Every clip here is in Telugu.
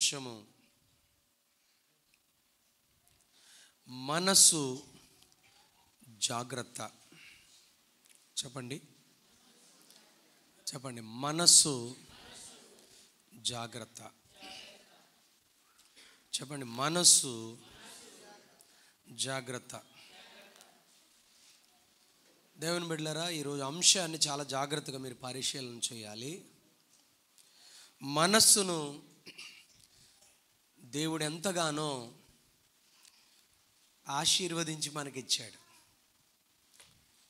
అంశము మనసు జాగ్రత్త. చెప్పండి చెప్పండి, మనసు జాగ్రత్త. చెప్పండి, మనసు జాగ్రత్త. దేవుని బిడ్డలారా, ఈరోజు అంశాన్ని చాలా జాగ్రత్తగా మీరు పరిశీలన చేయాలి. మనస్సును దేవుడు ఎంతగానో ఆశీర్వదించి మనకిచ్చాడు.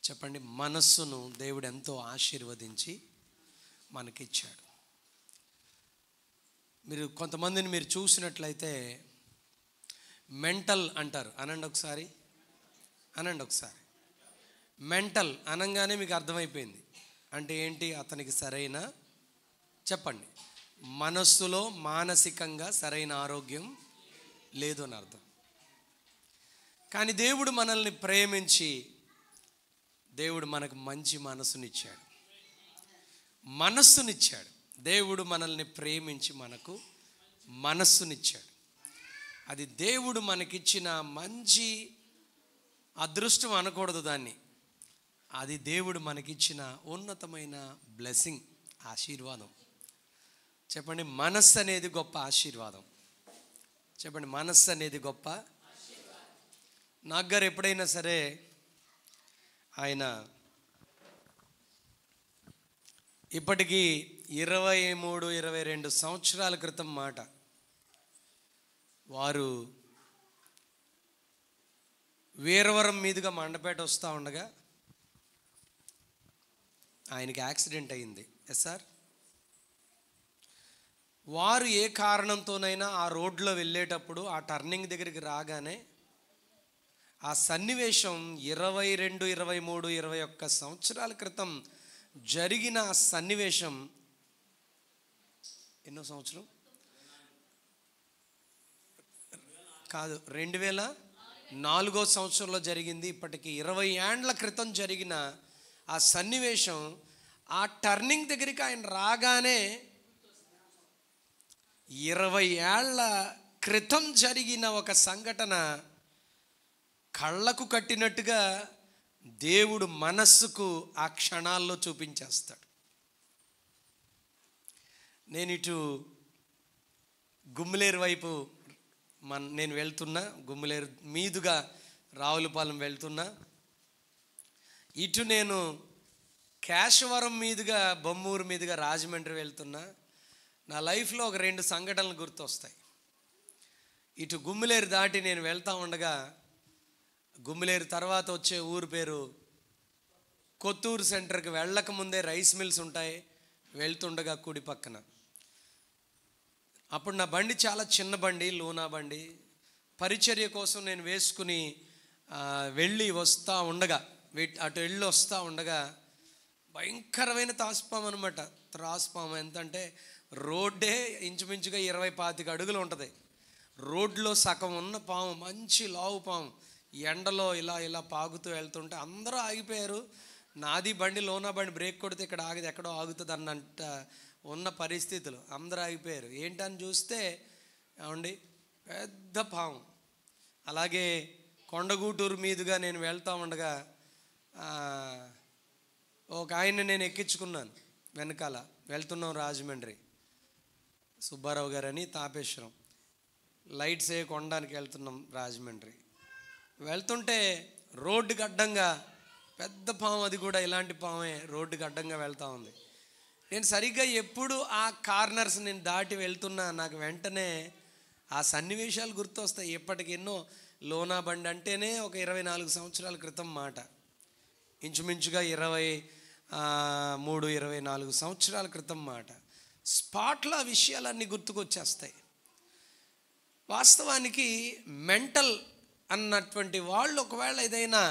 చెప్పండి, మనస్సును దేవుడు ఎంతో ఆశీర్వదించి మనకిచ్చాడు. మీరు కొంతమందిని మీరు చూసినట్లయితే మెంటల్ అంటారు. అనండి ఒకసారి, అనండి ఒకసారి. మెంటల్ అనగానే మీకు అర్థమైపోయింది అంటే ఏంటి? అతనికి సరైన, చెప్పండి, మనస్సులో మానసికంగా సరైన ఆరోగ్యం లేదు అని అర్థం. కానీ దేవుడు మనల్ని ప్రేమించి దేవుడు మనకు మంచి మనసునిచ్చాడు, మనస్సునిచ్చాడు. దేవుడు మనల్ని ప్రేమించి మనకు మనస్సునిచ్చాడు. అది దేవుడు మనకిచ్చిన మంచి అదృష్టం అనకూడదు దాన్ని. అది దేవుడు మనకిచ్చిన ఉన్నతమైన బ్లెస్సింగ్, ఆశీర్వాదం. చెప్పండి, మనస్సు అనేది గొప్ప ఆశీర్వాదం. చెప్పండి, మనస్సు అనేది గొప్ప. నాగారు ఎప్పుడైనా సరే ఆయన ఇప్పటికీ 23-22 సంవత్సరాల క్రితం మాట, వారు వీరవరం మీదుగా మండపేట వస్తూ ఉండగా ఆయనకి యాక్సిడెంట్ అయింది. Yes sir. వారు ఏ కారణంతోనైనా ఆ రోడ్లో వెళ్ళేటప్పుడు ఆ టర్నింగ్ దగ్గరికి రాగానే ఆ సన్నివేశం 22, 23, 21 సంవత్సరాల క్రితం జరిగిన ఆ సన్నివేశం ఎన్నో సంవత్సరం కాదు, 2004వ సంవత్సరంలో జరిగింది. ఇప్పటికి 20 ఏండ్ల క్రితం జరిగిన ఆ సన్నివేశం ఆ టర్నింగ్ దగ్గరికి ఆయన రాగానే 20 ఏళ్ల క్రితం జరిగిన ఒక సంఘటన కళ్ళకు కట్టినట్టుగా దేవుడు మనస్సుకు ఆ క్షణాల్లో చూపించేస్తాడు. నేను ఇటు గుమ్మిలేరు వైపు నేను వెళ్తున్నా, గుమ్మిలేరు మీదుగా రావులపాలెం వెళ్తున్నా. ఇటు నేను కేశవరం మీదుగా బొమ్మూరు మీదుగా రాజమండ్రి వెళ్తున్నా. నా లైఫ్లో ఒక 2 సంఘటనలు గుర్తొస్తాయి. ఇటు గుమ్మిలేరు దాటి నేను వెళ్తూ ఉండగా, గుమ్మిలేరు తర్వాత వచ్చే ఊరు పేరు కొత్తూరు సెంటర్కి వెళ్ళక ముందే రైస్ మిల్స్ ఉంటాయి. వెళ్తుండగా కుడి పక్కన, అప్పుడు నా బండి చాలా చిన్న బండి, లూనా బండి. పరిచర్య కోసం నేను వేసుకుని వెళ్ళి వస్తూ ఉండగా, అటు వెళ్ళి వస్తూ ఉండగా భయంకరమైన త్రాసుపాము అనమాట. త్రాసుపాము ఎంత అంటే రోడ్డే ఇంచుమించుగా 20-25 అడుగులు ఉంటుంది. రోడ్లో సగం ఉన్న పాము, మంచి లావు పాము, ఎండలో ఇలా ఇలా పాగుతూ వెళ్తుంటే అందరూ ఆగిపోయారు. నాది బండి, లోనా బండి బ్రేక్ కొడితే ఇక్కడ ఆగితే ఎక్కడో ఆగుతుంది అన్నంట ఉన్న పరిస్థితులు. అందరూ ఆగిపోయారు. ఏంటని చూస్తే ఏమండి, పెద్ద పాము. అలాగే కొండగూటూరు మీదుగా నేను వెళ్తూ ఉండగా ఒక ఆయన్ని నేను ఎక్కించుకున్నాను. వెనకాల వెళ్తున్నాం రాజమండ్రి, సుబ్బారావు గారని, తాపేశ్వరం. లైట్స్ ఏ కొనడానికి వెళ్తున్నాం రాజమండ్రి. వెళ్తుంటే రోడ్డుకి అడ్డంగా పెద్ద పాము, అది కూడా ఇలాంటి పామే రోడ్డుకి అడ్డంగా వెళ్తూ ఉంది. నేను సరిగ్గా ఎప్పుడు ఆ కార్నర్స్ నేను దాటి వెళ్తున్నా నాకు వెంటనే ఆ సన్నివేశాలు గుర్తొస్తాయి. ఎప్పటికి ఎన్నో, లోనా బండి అంటేనే ఒక 24 సంవత్సరాల క్రితం మాట, ఇంచుమించుగా 23-24 సంవత్సరాల క్రితం మాట. స్పాట్లో ఆ విషయాలన్నీ గుర్తుకొచ్చేస్తాయి. వాస్తవానికి మెంటల్ అన్నటువంటి వాళ్ళు ఒకవేళ ఏదైనా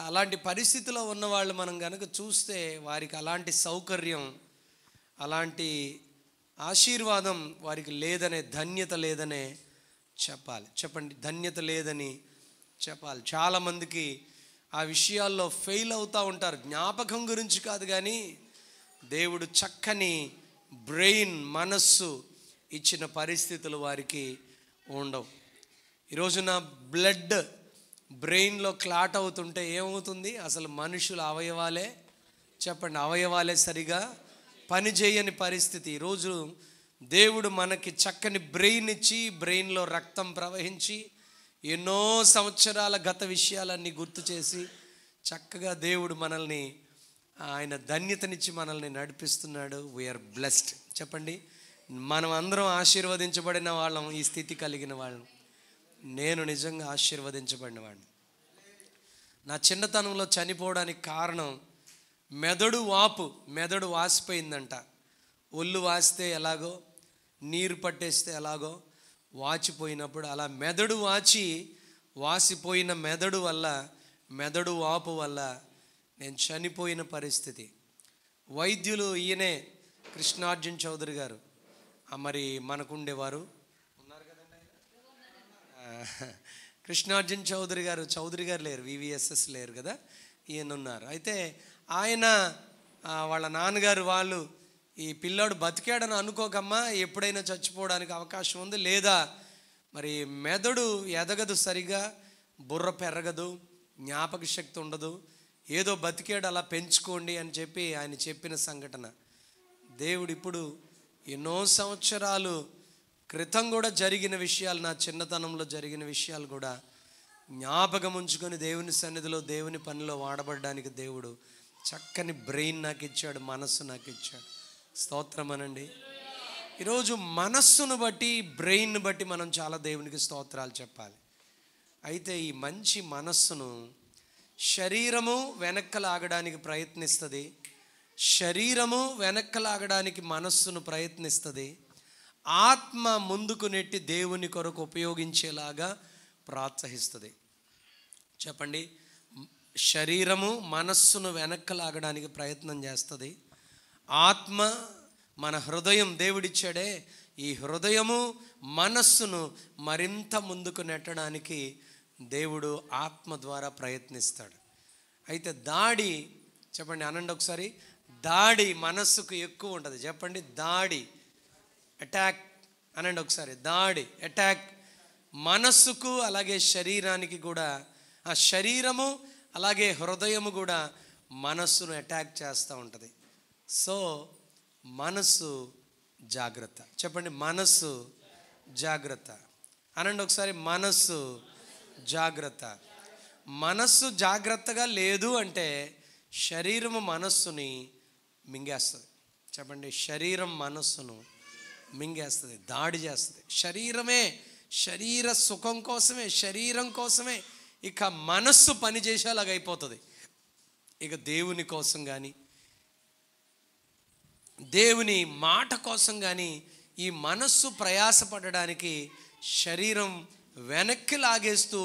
అలాంటి పరిస్థితిలో ఉన్నవాళ్ళు మనం కనుక చూస్తే వారికి అలాంటి సౌకర్యం, అలాంటి ఆశీర్వాదం వారికి లేదనే, ధన్యత లేదనే చెప్పాలి. చెప్పండి, ధన్యత లేదని చెప్పాలి. చాలామందికి ఆ విషయాల్లో ఫెయిల్ అవుతూ ఉంటారు. జ్ఞాపకం గురించి కాదు కానీ దేవుడు చక్కని బ్రెయిన్, మనస్సు ఇచ్చిన పరిస్థితులు వారికి ఉండవు. ఈరోజున బ్లడ్ బ్రెయిన్లో క్లాట్ అవుతుంటే ఏమవుతుంది? అసలు మనుషుల అవయవాలే చెప్పండి, అవయవాలే సరిగా పనిచేయని పరిస్థితి. ఈరోజు దేవుడు మనకి చక్కని బ్రెయిన్ ఇచ్చి, బ్రెయిన్లో రక్తం ప్రవహించి, ఎన్నో సంవత్సరాల గత విషయాలన్నీ గుర్తు చేసి చక్కగా దేవుడు మనల్ని, ఆయన ధన్యతనిచ్చి మనల్ని నడిపిస్తున్నాడు. We are blessed. చెప్పండి, మనం అందరం ఆశీర్వదించబడిన వాళ్ళం, ఈ స్థితి కలిగిన వాళ్ళం. నేను నిజంగా ఆశీర్వదించబడిన వాడిని. నా చిన్నతనంలో చనిపోవడానికి కారణం మెదడు వాసిపోయిందంట. ఒళ్ళు వాస్తే ఎలాగో, నీరు పట్టేస్తే ఎలాగో వాచిపోయినప్పుడు, అలా మెదడు వాసిపోయిన మెదడు వాపు వల్ల నేను చనిపోయిన పరిస్థితి. వైద్యులు ఈయనే కృష్ణార్జున్ చౌదరి గారు, మరి మనకుండేవారు ఉన్నారు కదండి, కృష్ణార్జున్ చౌదరి గారు లేరు, వివిఎస్ఎస్ లేరు కదా, ఈయన ఉన్నారు. అయితే ఆయన వాళ్ళ నాన్నగారు వాళ్ళు, ఈ పిల్లాడు బతికాడని అనుకోకమ్మా, ఎప్పుడైనా చచ్చిపోవడానికి అవకాశం ఉంది, లేదా మరి మెదడు ఎదగదు సరిగా, బుర్ర పెరగదు, జ్ఞాపక శక్తి ఉండదు, ఏదో బతికాడు అలా పెంచుకోండి అని చెప్పి ఆయన చెప్పిన సంఘటన. దేవుడు ఇప్పుడు ఎన్నో సంవత్సరాలు క్రితం కూడా జరిగిన విషయాలు, నా చిన్నతనంలో జరిగిన విషయాలు కూడా జ్ఞాపకం ఉంచుకొని దేవుని సన్నిధిలో, దేవుని పనిలో వాడబడడానికి దేవుడు చక్కని బ్రెయిన్ నాకు ఇచ్చాడు, మనస్సు నాకు ఇచ్చాడు. స్తోత్రం అనండి. ఈరోజు మనస్సును బట్టి, బ్రెయిన్ బట్టి మనం చాలా దేవునికి స్తోత్రాలు చెప్పాలి. అయితే ఈ మంచి మనస్సును శరీరము వెనక్కలాగడానికి ప్రయత్నిస్తుంది, శరీరము వెనక్కలాగడానికి మనస్సును ప్రయత్నిస్తుంది, ఆత్మ ముందుకు నెట్టి దేవుని కొరకు ఉపయోగించేలాగా ప్రోత్సహిస్తుంది. చెప్పండి, శరీరము మనస్సును వెనక్కలాగడానికి ప్రయత్నం చేస్తుంది, ఆత్మ మన హృదయం దేవుడిచ్చాడే, ఈ హృదయము మనస్సును మరింత ముందుకు నెట్టడానికి దేవుడు ఆత్మ ద్వారా ప్రయత్నిస్తాడు. అయితే దాడి, చెప్పండి అనండి ఒకసారి, దాడి మనస్సుకు ఎక్కువ ఉంటుంది. చెప్పండి, దాడి, అటాక్ అనండి ఒకసారి, దాడి, అటాక్ మనస్సుకు అలాగే శరీరానికి కూడా. ఆ శరీరము అలాగే హృదయము కూడా మనస్సును అటాక్ చేస్తూ ఉంటుంది. సో మనస్సు జాగ్రత్త. చెప్పండి, మనస్సు జాగ్రత్త అనండి ఒకసారి, మనస్సు జాగ్రత్త. మనస్సు జాగ్రత్తగా లేదు అంటే శరీరము మనస్సుని మింగేస్తుంది. చెప్పండి, శరీరం మనస్సును మింగేస్తుంది, దాడి చేస్తుంది. శరీర సుఖం కోసమే, శరీరం కోసమే ఇక మనస్సు పనిచేసేలాగా అయిపోతుంది. ఇక దేవుని కోసం కానీ, దేవుని మాట కోసం కానీ ఈ మనస్సు ప్రయాసపడడానికి శరీరం వెనక్కి లాగేస్తూ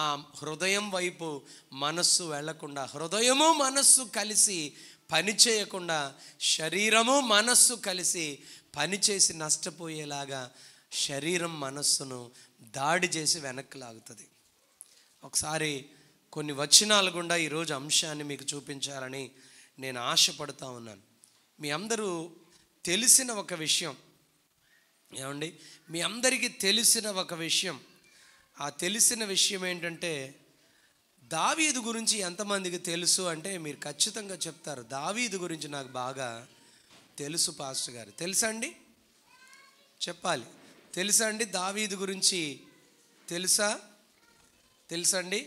ఆ హృదయం వైపు మనస్సు వెళ్లకుండా, హృదయము మనస్సు కలిసి పని చేయకుండా, శరీరము మనస్సు కలిసి పనిచేసి నష్టపోయేలాగా శరీరం మనస్సును దాడి చేసి వెనక్కి లాగుతుంది. ఒకసారి కొన్ని వచనాలు గుండా ఈరోజు అంశాన్ని మీకు చూపించాలని నేను ఆశపడుతూ ఉన్నాను. మీ అందరూ తెలిసిన ఒక విషయం ఏమండి, మీ అందరికీ తెలిసిన ఒక విషయం, ఆ తెలిసిన విషయం ఏంటంటే, దావీదు గురించి ఎంతమందికి తెలుసు అంటే మీరు ఖచ్చితంగా చెప్తారు, దావీదు గురించి నాకు బాగా తెలుసు పాస్టర్ గారు. తెలుసా అండి? చెప్పాలి. తెలుసా అండి? దావీదు గురించి తెలుసా అండి?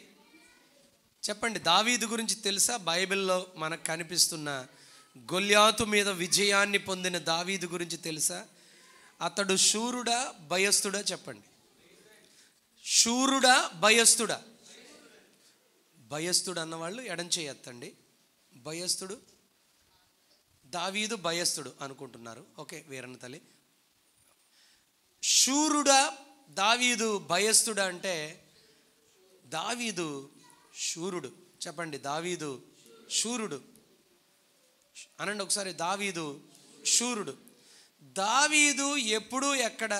చెప్పండి, దావీదు గురించి తెలుసా? బైబిల్లో మనకు కనిపిస్తున్న గొల్యాతు మీద విజయాన్ని పొందిన దావీదు గురించి తెలుసా? అతడు శూరుడా భయస్థుడా? చెప్పండి, శూరుడా భయస్థుడా? భయస్థుడు అన్నవాళ్ళు ఎడం చేయొద్దండి. భయస్థుడు, దావీదు భయస్థుడు అనుకుంటున్నారు. ఓకే, వీరన్న తల్లి. శూరుడా దావీదు భయస్థుడా అంటే దావీదు శూరుడు. చెప్పండి, దావీదు శూరుడు అనండి ఒకసారి, దావీదు శూరుడు. దావీదు ఎప్పుడూ ఎక్కడ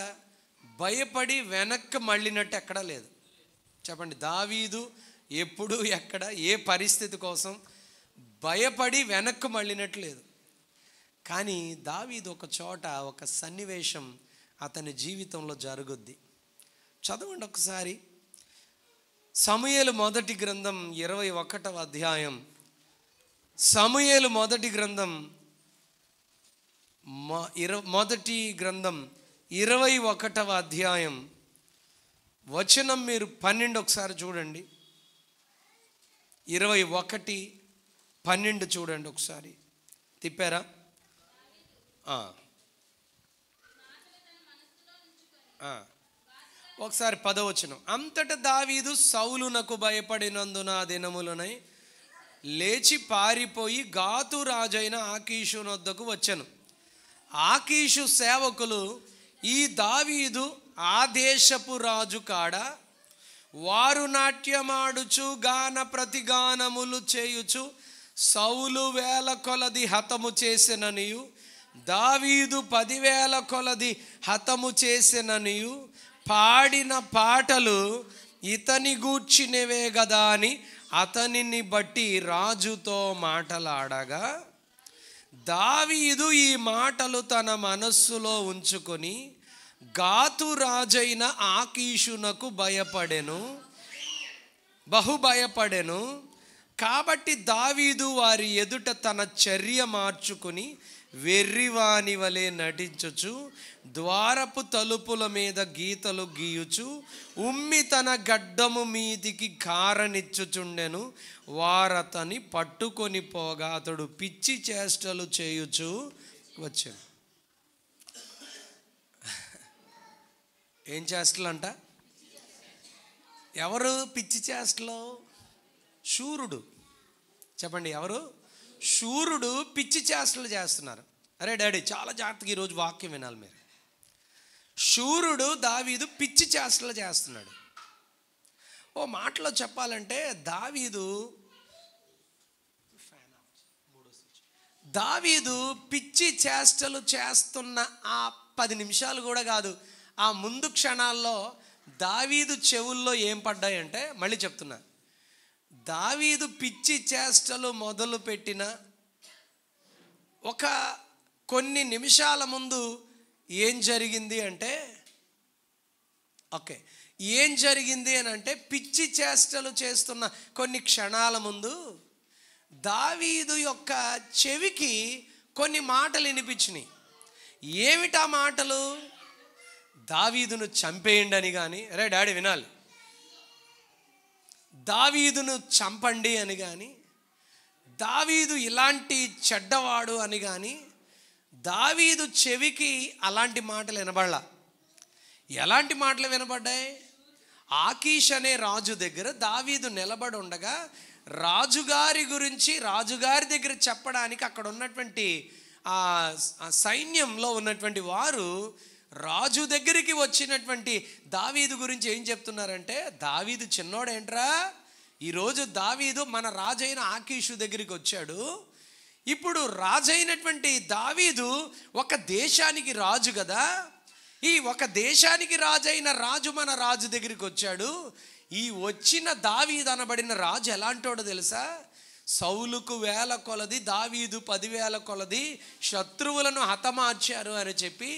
భయపడి వెనక్కి మళ్ళినట్టు ఎక్కడా లేదు. చెప్పండి, దావీదు ఎప్పుడూ ఎక్కడ ఏ పరిస్థితి కోసం భయపడి వెనక్కి మళ్ళినట్టు లేదు. కానీ దావీదు ఒక చోట, ఒక సన్నివేశం అతని జీవితంలో జరుగుద్ది. చదవండి ఒకసారి. సమూయేలు మొదటి గ్రంథం 21వ అధ్యాయం. సమూయేలు మొదటి గ్రంథం మొదటి గ్రంథం 21వ అధ్యాయం వచనం మీరు 12 ఒకసారి చూడండి. 21:12 చూడండి ఒకసారి. తిప్పారా? ఒకసారి 10వ వచనం. అంతటా దావీదు సౌలునకు భయపడినందున ఆ దినములనై లేచి పారిపోయి గాతు రాజైన ఆకీషు వద్దకు వచ్చెను. ఆకీషు సేవకులు, ఈ దావీదు ఆ దేశపు రాజు కాడా? వారు నాట్యమాడుచు గాన ప్రతిగానములు చేయుచు సౌలు 1000 కొలది హతము చేసెననియు దావీదు 10,000 కొలది హతము చేసెననియు పాడిన పాటలు ఇతని గూర్చినవే గదా అని అతనిని బట్టి రాజుతో మాటలాడగా, దావీదు ఈ మాటలు తన మనస్సులో ఉంచుకొని గాతు రాజైన ఆకీషునకు భయపడెను, బహు భయపడెను. కాబట్టి దావీదు వారి ఎదుట తన చర్య మార్చుకుని వెర్రివాని వలె నటించుచు ద్వారపు తలుపుల మీద గీతలు గీయుచు ఉమ్మి తన గడ్డము మీదికి కారనిచ్చుచుండెను. వారతని పట్టుకొని పోగా అతడు పిచ్చి చేష్టలు చేయుచు వచ్చాను. ఏం చేష్టలు అంట? ఎవరు పిచ్చి చేష్టలు? శూరుడు. చెప్పండి, ఎవరు? శూరుడు పిచ్చి చేష్టలు చేస్తున్నారు. అరే డాడీ, చాలా జాగ్రత్తగా ఈరోజు వాక్యం వినాలి మీరు. శూరుడు దావీదు పిచ్చి చేష్టలు చేస్తున్నాడు. ఓ మాటలో చెప్పాలంటే దావీదు పిచ్చి చేష్టలు చేస్తున్న ఆ 10 నిమిషాలు కూడా కాదు, ఆ ముందు క్షణాల్లో దావీదు చెవుల్లో ఏం పడ్డాయంటే, మళ్ళీ చెప్తున్నా, దావీదు పిచ్చి చేష్టలు మొదలు పెట్టిన కొన్ని నిమిషాల ముందు ఏం జరిగింది అంటే, ఏం జరిగింది అని అంటే, పిచ్చి చేష్టలు చేస్తున్న కొన్ని క్షణాల ముందు దావీదు యొక్క చెవికి కొన్ని మాటలు వినిపించినాయి. ఏమిటా మాటలు? దావీదును చంపేయండి అని కానీ, అరే డాడీ వినాలి, దావీదును చంపండి అని కానీ, దావీదు ఇలాంటి చెడ్డవాడు అని కానీ దావీదు చెవికి అలాంటి మాటలు వినబడలా. ఎలాంటి మాటలు వినబడ్డాయి? ఆకీష్ అనే రాజు దగ్గర దావీదు నిలబడి ఉండగా రాజుగారి గురించి రాజుగారి దగ్గర చెప్పడానికి అక్కడ ఉన్నటువంటి ఆ సైన్యంలో ఉన్నటువంటి వారు రాజు దగ్గరికి వచ్చినటువంటి దావీదు గురించి ఏం చెప్తున్నారంటే, దావీదు చిన్నోడేంట్రా, ఈరోజు దావీదు మన రాజైన ఆకీషు దగ్గరికి వచ్చాడు. ఇప్పుడు రాజైనటువంటి దావీదు ఒక దేశానికి రాజు కదా, ఈ ఒక దేశానికి రాజైన రాజు మన రాజు దగ్గరికి వచ్చాడు. ఈ వచ్చిన దావీదు అనబడిన రాజు ఎలాంటోడో తెలుసా? సౌలుకు 1000 కొలది, దావీదు 10,000 కొలది శత్రువులను హతమార్చారు అని చెప్పి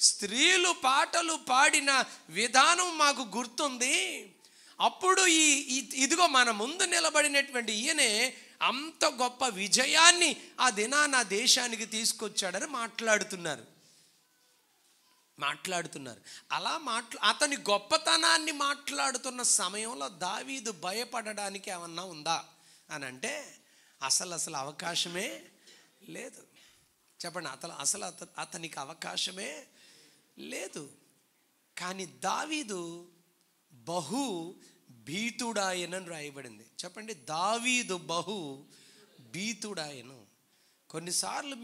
స్త్రీలు పాటలు పాడిన విధానం మాకు గుర్తుంది. అప్పుడు ఇదిగో మన ముందు నిలబడినటువంటి ఈయనే అంత గొప్ప విజయాన్ని ఆ దినాన దేశానికి తీసుకొచ్చాడని మాట్లాడుతున్నారు. అలా అతని గొప్పతనాన్ని మాట్లాడుతున్న సమయంలో దావీదు భయపడడానికి ఏమన్నా ఉందా అని అంటే అసలు అవకాశమే లేదు. చెప్పండి, అతనికి అవకాశమే లేదు. కానీ దావీదు బహు భీతుడాయనని రాయబడింది. చెప్పండి, దావీదు బహు భీతుడాయను. కొన్నిసార్లు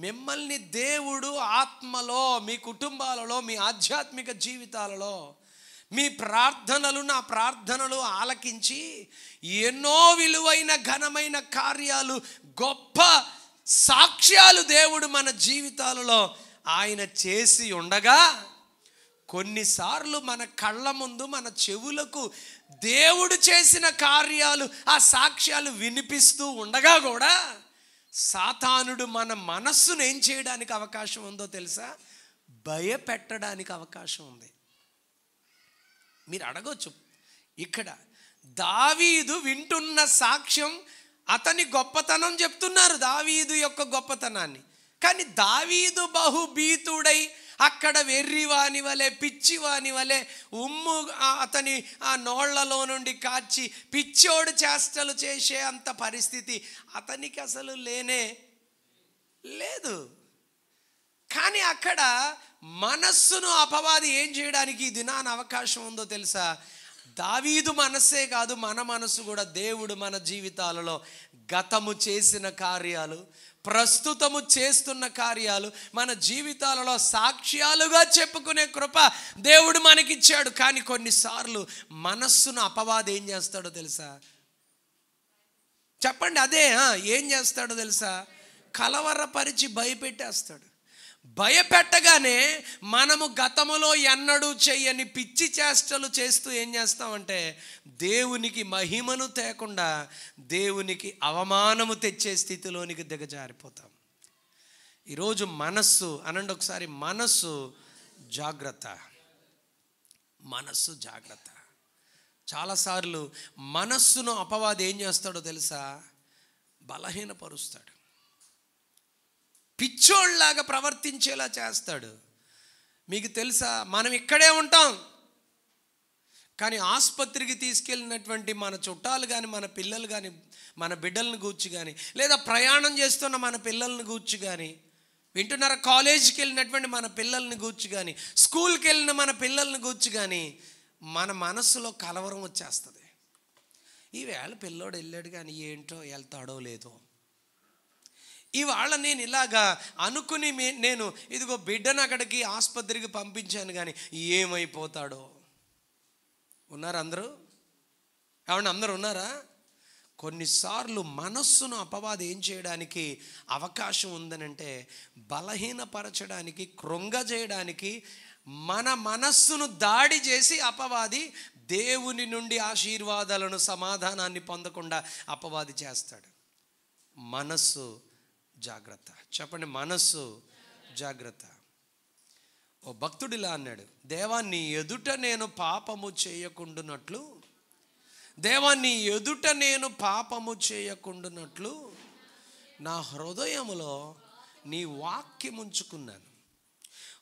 మిమ్మల్ని దేవుడు ఆత్మలో, మీ కుటుంబాలలో, మీ ఆధ్యాత్మిక జీవితాలలో మీ ప్రార్థనలు, నా ప్రార్థనలు ఆలకించి ఎన్నో విలువైన ఘనమైన కార్యాలు, గొప్ప సాక్ష్యాలు దేవుడు మన జీవితాలలో ఆయన చేసి ఉండగా, కొన్నిసార్లు మన కళ్ళ ముందు మన చెవులకు దేవుడు చేసిన కార్యాలు, ఆ సాక్ష్యాలు వినిపిస్తూ ఉండగా కూడా సాతానుడు మన మనస్సును ఏం చేయడానికి అవకాశం ఉందో తెలుసా? భయపెట్టడానికి అవకాశం ఉంది. మీరు అడగొచ్చు, ఇక్కడ దావీదు వింటున్న సాక్ష్యం అతని గొప్పతనం చెప్తున్నారు, దావీదు యొక్క గొప్పతనాన్ని. కానీ దావీదు బహుభీతుడై అక్కడ వెర్రివాని వలె పిచ్చివాని వలె ఉమ్ము అతని ఆ నోళ్లలో నుండి కాచి పిచ్చోడు చేష్టలు చేసే అంత పరిస్థితి అతనికి అసలు లేనే లేదు. కానీ అక్కడ మనస్సును అపవాది ఏం చేయడానికి ఈ దినాన అవకాశం ఉందో తెలుసా? దావీదు మనస్సే కాదు, మన మనసు కూడా దేవుడు మన జీవితాలలో గతము చేసిన కార్యాలు, ప్రస్తుతము చేస్తున్న కార్యాలు మన జీవితాలలో సాక్ష్యాలుగా చెప్పుకునే కృప దేవుడు మనకిచ్చాడు. కానీ కొన్నిసార్లు మనస్సును అపవాది ఏం చేస్తాడో తెలుసా? చెప్పండి, అదే ఏం చేస్తాడో తెలుసా? కలవరపరిచి భయపెట్టేస్తాడు. భయపెట్టగానే మనము గతములో ఎన్నడూ చెయ్యని పిచ్చి చేష్టలు చేస్తూ ఏం చేస్తామంటే దేవునికి మహిమను తేకుండా దేవునికి అవమానము తెచ్చే స్థితిలోనికి దిగజారిపోతాం. ఈరోజు మనస్సు అనండి ఒకసారి, మనస్సు జాగ్రత్త, మనస్సు జాగ్రత్త. చాలాసార్లు మనస్సును అపవాది ఏం చేస్తాడో తెలుసా? బలహీనపరుస్తాడు, పిచ్చోళ్ళలాగా ప్రవర్తించేలా చేస్తాడు. మీకు తెలుసా, మనం ఇక్కడే ఉంటాం, కానీ ఆసుపత్రికి తీసుకెళ్ళినటువంటి మన చుట్టాలు కానీ, మన పిల్లలు కానీ, మన బిడ్డలను గూర్చి కానీ, లేదా ప్రయాణం చేస్తున్న మన పిల్లల్ని గూర్చి కానీ, వింటున్నారా, కాలేజీకి వెళ్ళినటువంటి మన పిల్లల్ని గూర్చి కానీ, స్కూల్కి వెళ్ళిన మన పిల్లల్ని గూర్చి కానీ మన మనస్సులో కలవరం వచ్చేస్తుంది. ఈవేళ పిల్లోడు వెళ్ళాడు కానీ ఏంటో వెళ్తాడో లేదో, ఇవాళ నేను ఇలాగా అనుకుని నేను ఇదిగో బిడ్డను అక్కడికి ఆసుపత్రికి పంపించాను కానీ ఏమైపోతాడో. ఉన్నారా అందరూ? ఏమన్నా అందరూ ఉన్నారా? కొన్నిసార్లు మనస్సును అపవాది ఏం చేయడానికి అవకాశం ఉందనంటే బలహీనపరచడానికి, కృంగజేయడానికి, మన మనస్సును దాడి చేసి అపవాది దేవుని నుండి ఆశీర్వాదాలను, సమాధానాన్ని పొందకుండా అపవాది చేస్తాడు. మనస్సు జాగ్రత్త. చెప్పండి, మనస్సు జాగ్రత్త. ఓ భక్తుడిలా అన్నాడు, దేవా నీ ఎదుట నేను పాపము చేయకుండునట్లు, దేవా నీ ఎదుట నేను పాపము చేయకుండునట్లు నా హృదయములో నీ వాక్యం ఉంచుకున్నాను.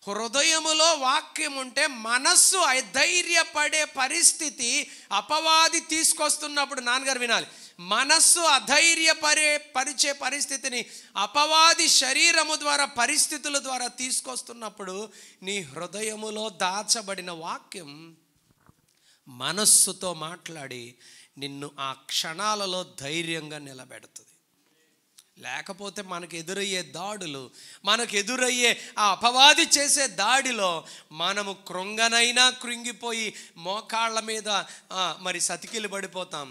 హృదయములో వాక్యం ఉంటే మనస్సు అధైర్యపడే పరిస్థితి అపవాది తీసుకొస్తున్నప్పుడు, నాన్నగారు వినాలి, మనస్సు పరిచే పరిస్థితిని అపవాది శరీరము ద్వారా, పరిస్థితుల ద్వారా తీసుకొస్తున్నప్పుడు నీ హృదయములో దాచబడిన వాక్యం మనస్సుతో మాట్లాడి నిన్ను ఆ క్షణాలలో ధైర్యంగా నిలబెడుతుంది. లేకపోతే మనకు ఎదురయ్యే దాడులు, మనకు ఎదురయ్యే ఆ అపవాది చేసే దాడిలో మనము కృంగనైనా కృంగిపోయి మోకాళ్ళ మీద మరి సతికిలు పడిపోతాం.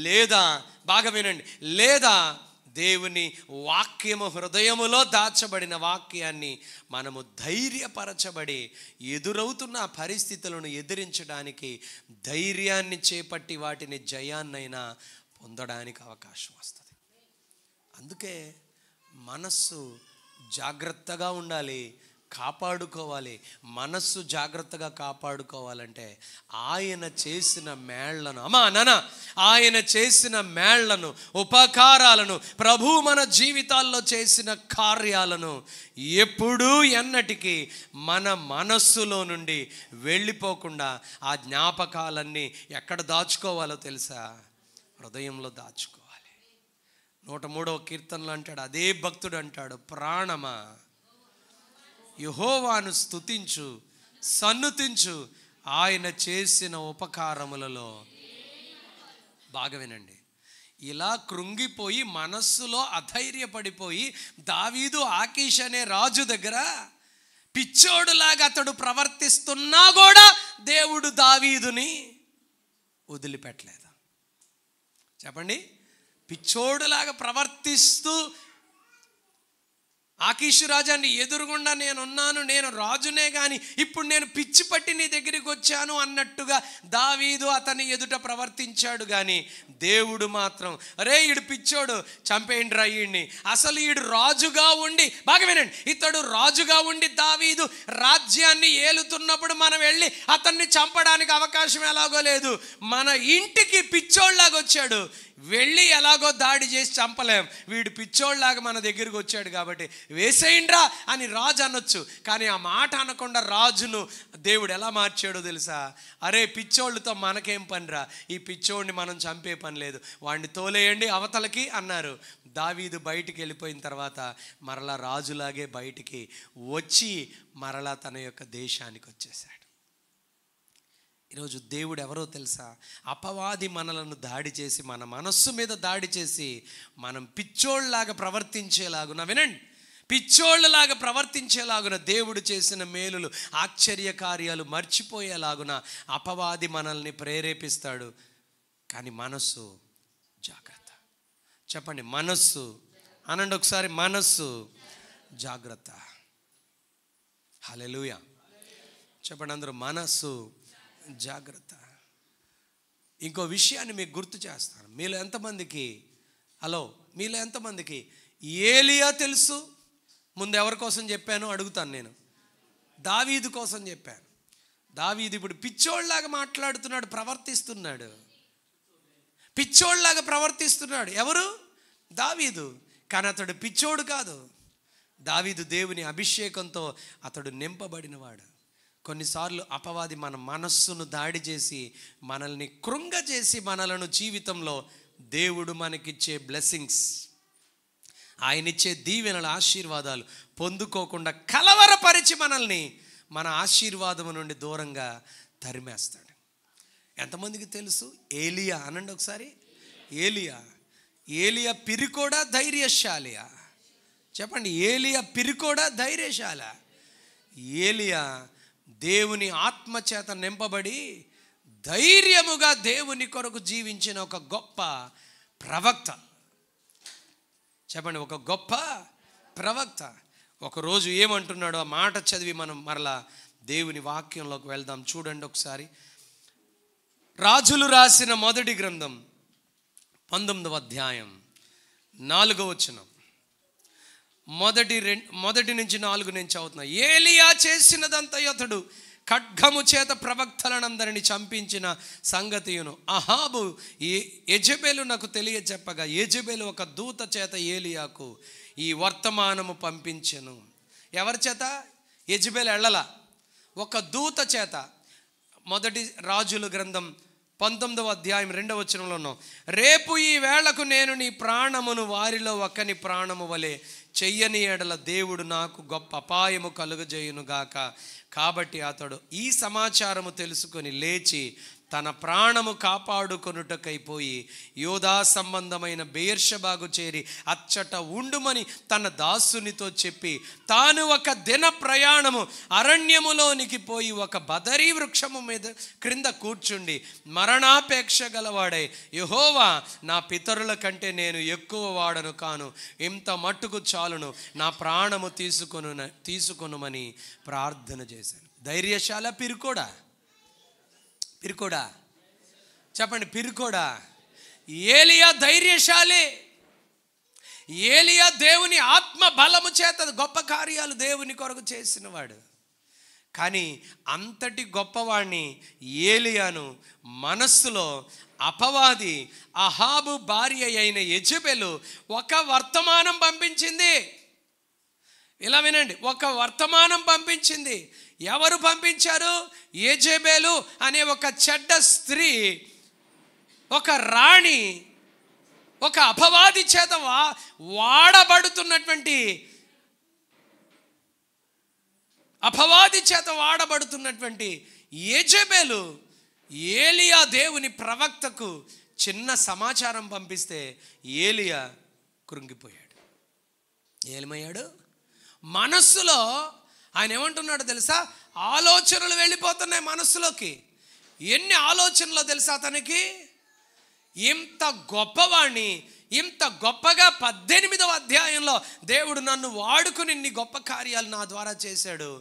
లేదా బాగా వినండి, లేదా దేవుని వాక్యము, హృదయములో దాచబడిన వాక్యాన్ని మనము ధైర్యపరచబడి ఎదురవుతున్న పరిస్థితులను ఎదిరించడానికి ధైర్యాన్ని చేపట్టి వాటిని జయాన్నైనా పొందడానికి అవకాశం వస్తుంది. అందుకే మనస్సు జాగ్రత్తగా ఉండాలి, కాపాడుకోవాలి. మనస్సు జాగ్రత్తగా కాపాడుకోవాలంటే ఆయన చేసిన మేళ్లను, ఆయన చేసిన మేళ్లను, ఉపకారాలను, ప్రభు మన జీవితాల్లో చేసిన కార్యాలను ఎప్పుడూ ఎన్నటికీ మన మనస్సులో నుండి వెళ్ళిపోకుండా ఆ జ్ఞాపకాలన్నీ ఎక్కడ దాచుకోవాలో తెలుసా? హృదయంలో దాచుకోవాలి. 103వ కీర్తనలో అంటాడు, అదే భక్తుడు అంటాడు, ప్రాణమా యెహోవాను స్తుతించు, సన్నుతించు, ఆయన చేసిన ఉపకారములలో. బాగా వినండి, ఇలా కృంగిపోయి మనస్సులో అధైర్యపడిపోయి దావీదు ఆకీష్ అనే రాజు దగ్గర పిచ్చోడులాగా అతడు ప్రవర్తిస్తున్నా కూడా దేవుడు దావీదుని వదిలిపెట్టలేదు. చెప్పండి, పిచ్చోడులాగా ప్రవర్తిస్తూ ఆకీషు రాజాన్ని ఎదురుగుండా నేనున్నాను, నేను రాజునే కానీ ఇప్పుడు నేను పిచ్చి పట్టి నీ దగ్గరికి వచ్చాను అన్నట్టుగా దావీదు అతని ఎదుట ప్రవర్తించాడు. కానీ దేవుడు మాత్రం, అరే ఈడు పిచ్చోడు, చంపేయండి రా ఈడిని, అసలు ఈడు రాజుగా ఉండి, బాగా వినండి, ఇతడు రాజుగా ఉండి దావీదు రాజ్యాన్ని ఏలుతున్నప్పుడు మనం వెళ్ళి అతన్ని చంపడానికి అవకాశం ఎలాగో లేదు. మన ఇంటికి పిచ్చోళ్ళలాగా వచ్చాడు, వెళ్ళి ఎలాగో దాడి చేసి చంపలేం, వీడు పిచ్చోళ్ళలాగా మన దగ్గరికి వచ్చాడు కాబట్టి వేసేయండ్రా అని రాజు అనొచ్చు. కానీ ఆ మాట అనకుండా రాజును దేవుడు ఎలా మార్చాడో తెలుసా? అరే పిచ్చోళ్ళతో మనకేం పనిరా, ఈ పిచ్చోడిని మనం చంపే పని లేదు, వాడిని తోలేయండి అవతలకి అన్నారు. దావీదు బయటికి వెళ్ళిపోయిన తర్వాత మరలా రాజులాగే బయటికి వచ్చి మరలా తన యొక్క దేశానికి వచ్చేసాడు. ఈరోజు దేవుడు ఎవరో తెలుసా? అపవాది మనలను దాడి చేసి, మన మనస్సు మీద దాడి చేసి మనం పిచ్చోళ్ళలాగా ప్రవర్తించేలాగున, వినండి, పిచ్చోళ్ళలాగా ప్రవర్తించేలాగున దేవుడు చేసిన మేలులు, ఆశ్చర్య కార్యాలు మర్చిపోయేలాగున అపవాది మనల్ని ప్రేరేపిస్తాడు. కానీ మనస్సు జాగ్రత్త. చెప్పండి, మనస్సు అనండి ఒకసారి, మనస్సు జాగ్రత్త. హల్లెలూయా. చెప్పండి అందరూ, మనస్సు జాగ్రత్త. ఇంకో విషయాన్ని మీకు గుర్తు చేస్తాను. మీలో ఎంతమందికి ఏలియా తెలుసు? ముందు ఎవరి కోసం చెప్పాను అడుగుతాను. నేను దావీదు కోసం చెప్పాను. దావీదు ఇప్పుడు పిచ్చోళ్ళలాగా మాట్లాడుతున్నాడు, ప్రవర్తిస్తున్నాడు, పిచ్చోళ్ళలాగా ప్రవర్తిస్తున్నాడు. ఎవరు? దావీదు. కానీ అతడు పిచ్చోడు కాదు. దావీదు దేవుని అభిషేకంతో అతడు నింపబడినవాడు. కొన్నిసార్లు అపవాది మన మనస్సును దాడి చేసి మనల్ని కృంగజేసి మనలను జీవితంలో దేవుడు మనకిచ్చే బ్లెస్సింగ్స్, ఆయనిచ్చే దీవెనల ఆశీర్వాదాలు పొందుకోకుండా కలవరపరిచి మనల్ని మన ఆశీర్వాదము నుండి దూరంగా తరిమేస్తాడు. ఎంతమందికి తెలుసు ఏలియా? అనండి ఒకసారి, ఏలియా పిరికోడా ధైర్యశాలియా? చెప్పండి, ఏలియా పిరికోడా ధైర్యశాల? ఏలియా దేవుని ఆత్మచేత నింపబడి ధైర్యముగా దేవుని కొరకు జీవించిన ఒక గొప్ప ప్రవక్త. చెప్పండి, ఒక గొప్ప ప్రవక్త. ఒకరోజు ఏమంటున్నాడో ఆ మాట చదివి మనం మరలా దేవుని వాక్యంలోకి వెళ్దాం. చూడండి ఒకసారి, రాజులు రాసిన మొదటి గ్రంథం 19వ అధ్యాయం 4వ వచనం. మొదటి నుంచి 4 నేను చదువుతున్నా. ఏలియా చేసినదంతా అతడు ఖడ్గము చేత ప్రవక్తలనందరిని చంపించిన సంగతియును అహాబు యెజెబెలు నాకు తెలియజెప్పగా, యెజెబెలు ఒక దూత చేత ఏలియాకు ఈ వర్తమానము పంపించెను. ఎవరి చేత? యెజెబెలు ఎళ్ళల, ఒక దూత చేత. మొదటి రాజుల గ్రంథం 19వ అధ్యాయం 2వ వచనంలో ఉన్నాం. రేపు ఈ వేళకు నేను నీ ప్రాణమును వారిలో ఒకని ప్రాణము వలె చెయ్యని ఎడల దేవుడు నాకు గొప్ప అపాయము కలుగజేయునుగాక. కాబట్టి అతడు ఈ సమాచారము తెలుసుకొని లేచి తన ప్రాణము కాపాడుకొనుటకైపోయి యోధా సంబంధమైన బెయేర్షెబాకు చేరి అచ్చట ఉండుమని తన దాసునితో చెప్పి తాను ఒక దిన ప్రయాణము అరణ్యములోనికి పోయి ఒక బదరీ వృక్షము మీద క్రింద కూర్చుండి మరణాపేక్ష గలవాడై, యెహోవా, నా పితరుల కంటే నేను ఎక్కువ వాడను కాను, ఇంత మట్టుకు చాలును, నా ప్రాణము తీసుకొనుమని ప్రార్థన చేశాను. ధైర్యశాల పిరుకోడా? చెప్పండి, పిరుకోడా? ఏలియా ధైర్యశాలి. ఏలియా దేవుని ఆత్మ బలము చేత గొప్ప కార్యాలు దేవుని కొరకు చేసినవాడు. కానీ అంతటి గొప్పవాడిని ఏలియాను మనస్సులో అపవాది అహాబు భార్య అయిన యెజెబెలు ఒక వర్తమానం పంపించింది. ఇలా వినండి, ఒక వర్తమానం పంపించింది. ఎవరు పంపించారు? యెజెబెలు అనే ఒక చెడ్డ స్త్రీ, ఒక రాణి, ఒక అపవాది చేత వాడబడుతున్నటువంటి యెజెబెలు ఏలియా దేవుని ప్రవక్తకు చిన్న సమాచారం పంపిస్తే ఏలియా కృంగిపోయాడు. ఏమయ్యాడు? మనస్సులో ఆయన ఏమంటున్నాడు తెలుసా? ఆలోచనలు వెళ్ళిపోతున్నాయి మనస్సులోకి. ఎన్ని ఆలోచనలు తెలుసా అతనికి? ఇంత గొప్పవాణ్ణి ఇంత గొప్పగా 18వ అధ్యాయంలో దేవుడు నన్ను వాడుకుని ఇన్ని గొప్ప కార్యాలు నా ద్వారా చేశాడు.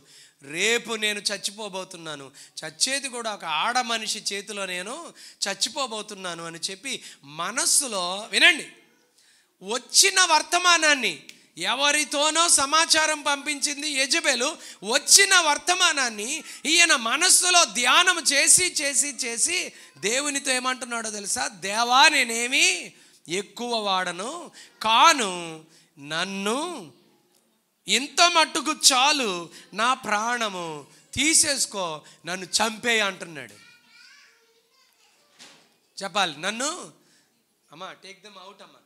రేపు నేను చచ్చిపోబోతున్నాను, చచ్చేది కూడా ఒక ఆడ మనిషి చేతిలో నేను చచ్చిపోబోతున్నాను అని చెప్పి మనస్సులో, వినండి, వచ్చిన వర్తమానాన్ని, ఎవరితోనో సమాచారం పంపించింది యెజెబెలు, వచ్చిన వర్తమానాన్ని ఈయన మనస్సులో ధ్యానం చేసి చేసి చేసి దేవునితో ఏమంటున్నాడో తెలుసా? దేవా, నేనేమి ఎక్కువ వాడను కాను, నన్ను ఇంత మట్టుకు చాలు, నా ప్రాణము తీసేసుకో, నన్ను చంపేయి అంటున్నాడు. చెప్పాలి, నన్ను అమ్మా టేక్ దెమ్ అవుట్, అమ్మా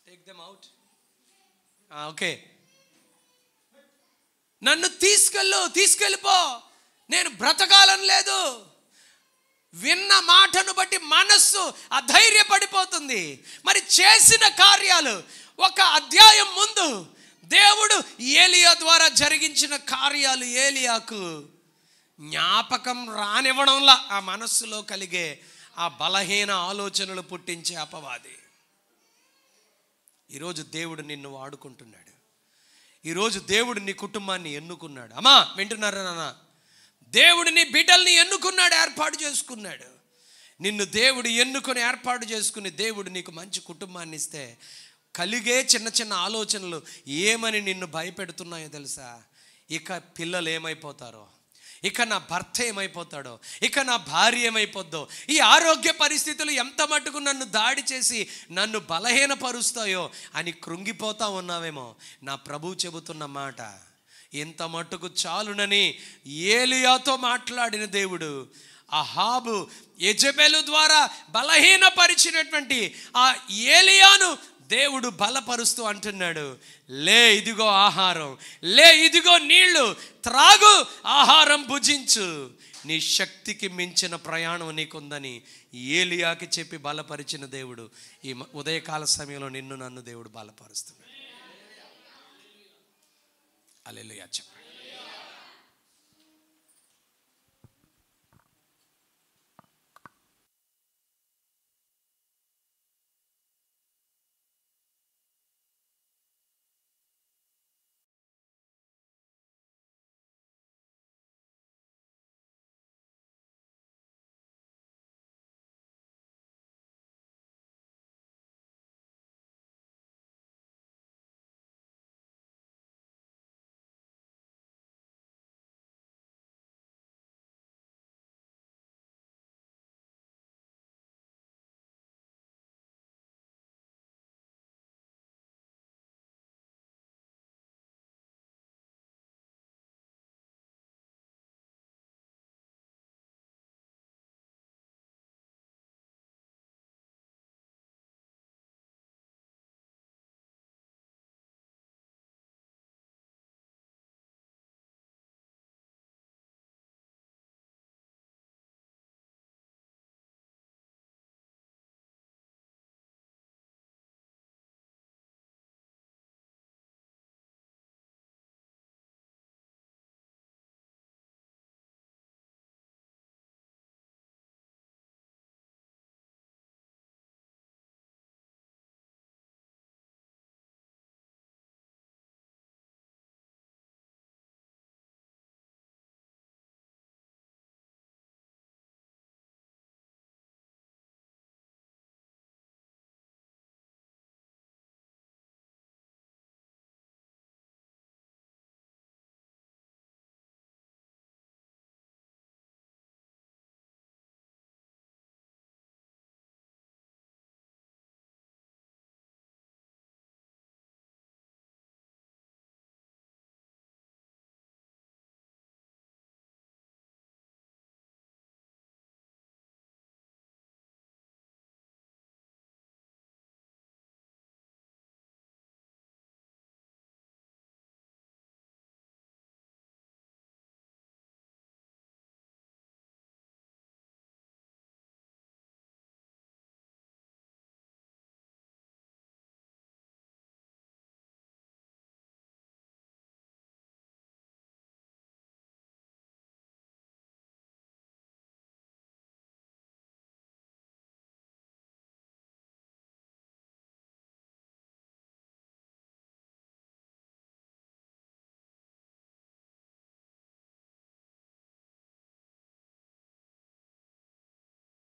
టేక్ దెమ్ అవుట్. ఓకే, నన్ను తీసుకెళ్ళిపో, నేను బ్రతకాలని లేదు. విన్న మాటను బట్టి మనస్సు అధైర్యపడిపోతుంది. మరి చేసిన కార్యాలు, ఒక అధ్యాయం ముందు దేవుడు ఏలియా ద్వారా జరిగించిన కార్యాలు ఏలియాకు జ్ఞాపకం రానివ్వడంలా ఆ మనస్సులో కలిగే ఆ బలహీన ఆలోచనలు పుట్టించే అపవాది. ఈరోజు దేవుడు నిన్ను వాడుకుంటున్నాడు. ఈరోజు దేవుడు నీ కుటుంబాన్ని ఎన్నుకున్నాడు. అమ్మా వింటున్నారా నాన్న? దేవుడు నీ బిడ్డల్ని ఎన్నుకున్నాడు, ఏర్పాటు చేసుకున్నాడు. నిన్ను దేవుడు ఎన్నుకొని ఏర్పాటు చేసుకుని దేవుడు నీకు మంచి కుటుంబాన్ని ఇస్తే కలిగే చిన్న చిన్న ఆలోచనలు ఏమని నిన్ను భయపెడుతున్నాయో తెలుసా? ఇక పిల్లలు ఏమైపోతారో, ఇక నా భర్త ఏమైపోతాడో, ఇక నా భార్య ఏమైపోద్దో, ఈ ఆరోగ్య పరిస్థితులు ఎంత మటుకు నన్ను దాడి చేసి నన్ను బలహీనపరుస్తాయో అని కృంగిపోతా ఉన్నావేమో. నా ప్రభువు చెబుతున్న మాట, ఇంత మట్టుకు చాలునని ఏలియాతో మాట్లాడిన దేవుడు అహాబు యెజెబెలు ద్వారా బలహీనపరిచినటువంటి ఆ ఏలియాను దేవుడు బలపరుస్తూ అంటున్నాడు, లే ఇదిగో ఆహారం, లే ఇదిగో నీళ్లు, త్రాగు, ఆహారం భుజించు, నీ శక్తికి మించిన ప్రయాణం నీకుందని ఏలియాకి చెప్పి బలపరిచిన దేవుడు ఈ ఉదయకాల సమయంలో నిన్ను నన్ను దేవుడు బలపరుస్తున్నాడు. హల్లెలూయా చెప్పండి.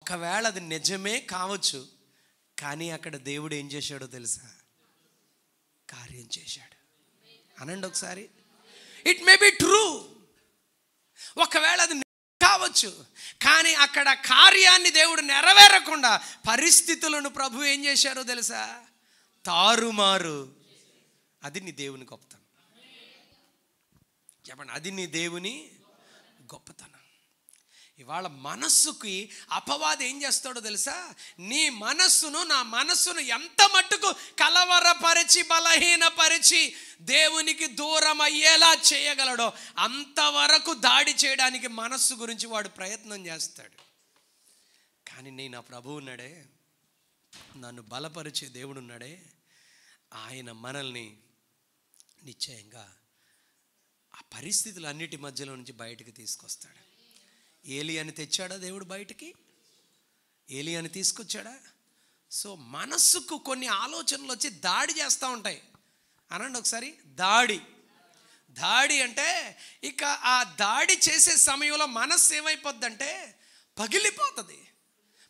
ఒకవేళ అది నిజమే కావచ్చు, కానీ అక్కడ దేవుడు ఏం చేశాడో తెలుసా? కార్యం చేశాడు. అనండి ఒకసారి, ఇట్ మే బి ట్రూ. ఒకవేళ అది కావచ్చు, కానీ అక్కడ కార్యాన్ని దేవుడు నెరవేరకుండా పరిస్థితులను ప్రభు ఏం చేశారో తెలుసా? తారుమారు. అది నీ దేవుని గొప్పతనం. చెప్పండి, అది నీ దేవుని గొప్పతనం. ఇవాళ మనస్సుకి అపవాది ఏం చేస్తాడో తెలుసా? నీ మనస్సును, నా మనస్సును ఎంత మట్టుకు కలవరపరిచి బలహీనపరిచి దేవునికి దూరం అయ్యేలా చేయగలడో అంతవరకు దాడి చేయడానికి మనస్సు గురించి వాడు ప్రయత్నం చేస్తాడు. కానీ నా ప్రభువు ఉన్నాడే, నన్ను బలపరిచే దేవుడు ఉన్నాడే, ఆయన మనల్ని నిశ్చయంగా ఆ పరిస్థితులన్నిటి మధ్యలో నుంచి బయటికి తీసుకొస్తాడు. ఏలియాని తెచ్చాడా దేవుడు బయటికి? ఏలియాని తీసుకొచ్చాడా? సో మనస్సుకు కొన్ని ఆలోచనలు వచ్చి దాడి చేస్తూ ఉంటాయి. అనండి ఒకసారి, దాడి అంటే ఇక ఆ దాడి చేసే సమయంలో మనస్సు ఏమైపోద్దంటే పగిలిపోతుంది,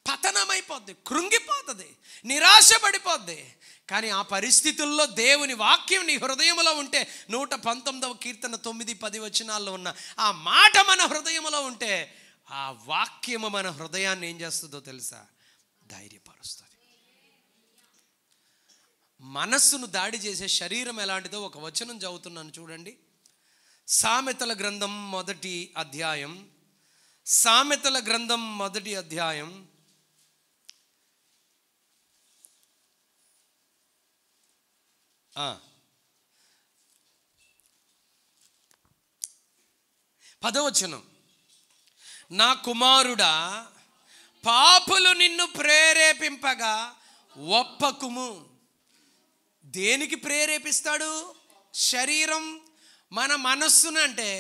పతనమైపోద్ది, కృంగిపోతుంది, నిరాశపడిపోద్ది. కానీ ఆ పరిస్థితుల్లో దేవుని వాక్యం నీ హృదయంలో ఉంటే, 119వ కీర్తన 9-10 వచనాల్లో ఉన్న ఆ మాట మన హృదయంలో ఉంటే, ఆ వాక్యము మన హృదయాన్ని ఏం చేస్తుందో తెలుసా? ధైర్యపరుస్తుంది. మనస్సును దాడి చేసే శరీరం ఎలాంటిదో ఒక వచనం చదువుతున్నాను చూడండి. సామెతల గ్రంథం 1వ అధ్యాయం, సామెతల గ్రంథం 1వ అధ్యాయం 10వ వచనం. నా కుమారుడా, పాపులు నిన్ను ప్రేరేపింపగా ఒప్పకుము. దేనికి ప్రేరేపిస్తాడు? శరీరం మన మనస్సును, అంటే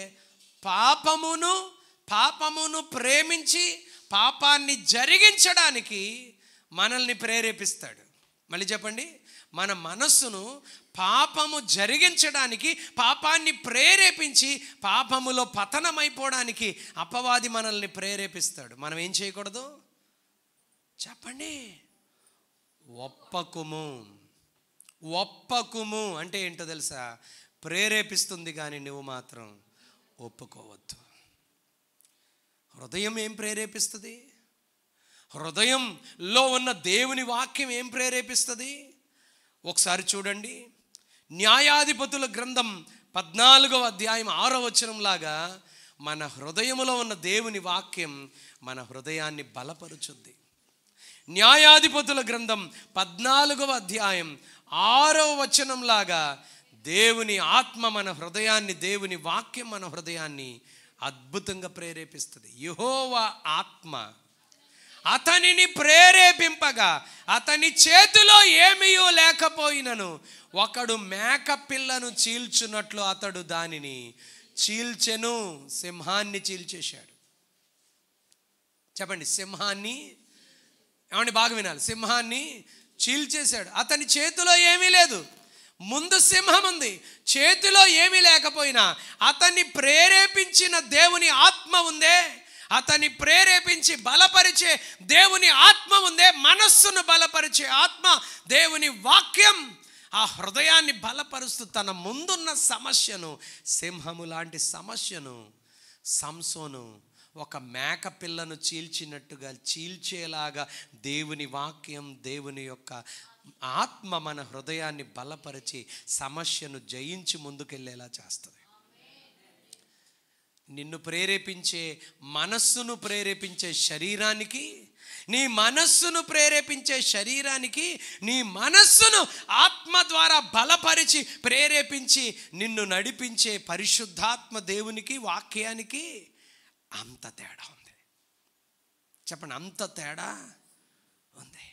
పాపమును ప్రేమించి పాపాన్ని జరిగించడానికి మనల్ని ప్రేరేపిస్తాడు. మళ్ళీ చెప్పండి, మన మనస్సును పాపము జరిగించడానికి, పాపాన్ని ప్రేరేపించి పాపములో పతనమైపోవడానికి అపవాది మనల్ని ప్రేరేపిస్తాడు. మనం ఏం చేయకూడదు చెప్పండి? ఒప్పకుము అంటే ఏంటో తెలుసా? ప్రేరేపిస్తుంది కానీ నువ్వు మాత్రం ఒప్పుకోవద్దు. హృదయం ఏం ప్రేరేపిస్తుంది? హృదయంలో ఉన్న దేవుని వాక్యం ఏం ప్రేరేపిస్తుంది? ఒకసారి చూడండి, న్యాయాధిపతుల గ్రంథం 14వ అధ్యాయం 6వ వచనం లాగా మన హృదయములో ఉన్న దేవుని వాక్యం మన హృదయాన్ని బలపరుచుద్ది. న్యాయాధిపతుల గ్రంథం 14వ అధ్యాయం 6వ వచనం లాగా దేవుని ఆత్మ మన హృదయాన్ని, దేవుని వాక్యం మన హృదయాన్ని అద్భుతంగా ప్రేరేపిస్తుంది. యెహోవా ఆత్మ అతనిని ప్రేరేపింపగా అతని చేతిలో ఏమీ లేకపోయినను ఒకడు మేక పిల్లను చీల్చున్నట్లు అతడు దానిని చీల్చెను. సింహాన్ని చీల్చేశాడు. చెప్పండి, సింహాన్ని. ఏమండి, బాగా వినాలి. సింహాన్ని చీల్చేశాడు. అతని చేతిలో ఏమీ లేదు, ముందు సింహం ఉంది, చేతిలో ఏమీ లేకపోయినా అతన్ని ప్రేరేపించిన దేవుని ఆత్మ ఉందే, అతన్ని ప్రేరేపించి బలపరిచే దేవుని ఆత్మ ఉందే, మనస్సును బలపరిచే ఆత్మ దేవుని వాక్యం ఆ హృదయాన్ని బలపరుస్తూ తన ముందున్న సమస్యను, సింహము లాంటి సమస్యను సంసోను ఒక మేక పిల్లను చీల్చినట్టుగా చీల్చేలాగా దేవుని వాక్యం, దేవుని యొక్క ఆత్మ మన హృదయాన్ని బలపరిచి సమస్యను జయించి ముందుకెళ్ళేలా చేస్తుంది. నిన్ను ప్రేరేపించే మనస్సును ప్రేరేపించే శరీరానికి, నీ మనస్సును ప్రేరేపించే శరీరానికి, నీ మనస్సును ఆత్మ ద్వారా బలపరిచి ప్రేరేపించి నిన్ను నడిపించే పరిశుద్ధాత్మ దేవునికి, వాక్యానికి అంత తేడా ఉంది. చెప్పండి, అంత తేడా ఉంది.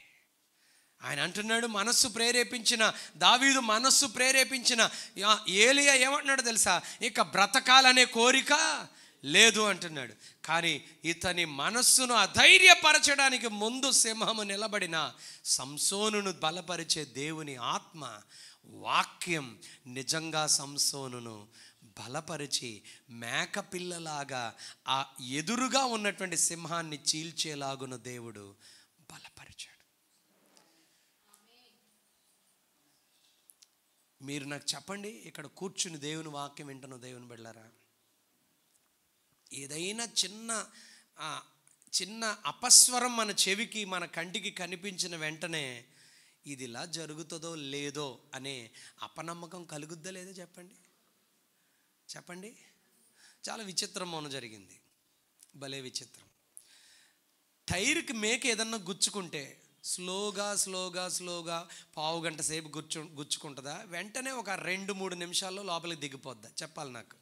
ఆయన అంటున్నాడు, మనస్సు ప్రేరేపించిన దావీదు, మనస్సు ప్రేరేపించిన ఏలియా ఏమంటున్నాడు తెలుసా? ఇక బ్రతకాలనే కోరిక లేదు అంటున్నాడు. కానీ ఇతని మనస్సును అధైర్యపరచడానికి ముందు సింహము నిలబడిన సంసోనును బలపరిచే దేవుని ఆత్మ, వాక్యం నిజంగా సంసోనును బలపరిచి మేకపిల్లలాగా ఆ ఎదురుగా ఉన్నటువంటి సింహాన్ని చీల్చేలాగున దేవుడు బలపరిచాడు. మీరు నాకు చెప్పండి, ఇక్కడ కూర్చుని దేవుని వాక్యం వింటున్న దేవుని బిడ్డలారా, ఏదైనా చిన్న అపస్వరం మన చెవికి మన కంటికి కనిపించిన వెంటనే ఇది ఇలా జరుగుతుందో లేదో అనే అపనమ్మకం కలుగుద్దా లేదో చెప్పండి. చెప్పండి. చాలా విచిత్రం మొన్న జరిగింది, భలే విచిత్రం. టైర్కి మేక ఏదన్నా గుచ్చుకుంటే స్లోగా పావు గంట సేపు గుచ్చుకుంటుందా, వెంటనే ఒక 2-3 నిమిషాల్లో లోపలికి దిగిపోద్దా? చెప్పాలి నాకు.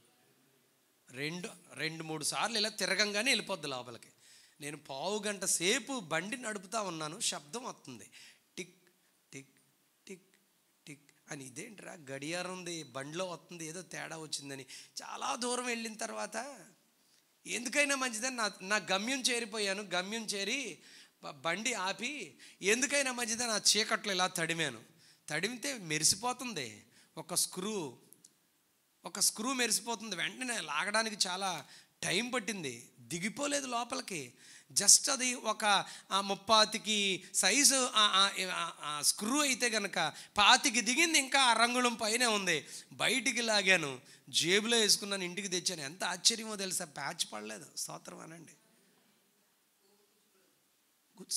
2-3 సార్లు ఇలా తిరగంగానే వెళ్ళిపోద్ది లోపలికి. నేను పావు గంట సేపు బండి నడుపుతా ఉన్నాను, శబ్దం వస్తుంది, టిక్ టిక్ టిక్ టిక్ అని. ఇదేంట్రా గడియారం ఉంది, బండిలో వస్తుంది, ఏదో తేడా వచ్చిందని చాలా దూరం వెళ్ళిన తర్వాత ఎందుకైనా మంచిదని నా గమ్యం చేరిపోయాను. గమ్యం చేరి బండి ఆపి ఎందుకైనా మంచిదని ఆ చీకట్లో ఇలా తడిమితే మెరిసిపోతుంది, ఒక స్క్రూ మెరిసిపోతుంది. వెంటనే లాగడానికి చాలా టైం పట్టింది, దిగిపోలేదు లోపలికి. జస్ట్ అది ఒక 30 సైజు స్క్రూ అయితే కనుక 25 దిగింది, ఇంకా ఆ రంగుళం పైనే ఉంది. బయటికి లాగాను, జేబులో వేసుకున్నాను, ఇంటికి తెచ్చాను. ఎంత ఆశ్చర్యమో తెలుసా, ప్యాచ్ పడలేదు. స్తోత్రం అనండి.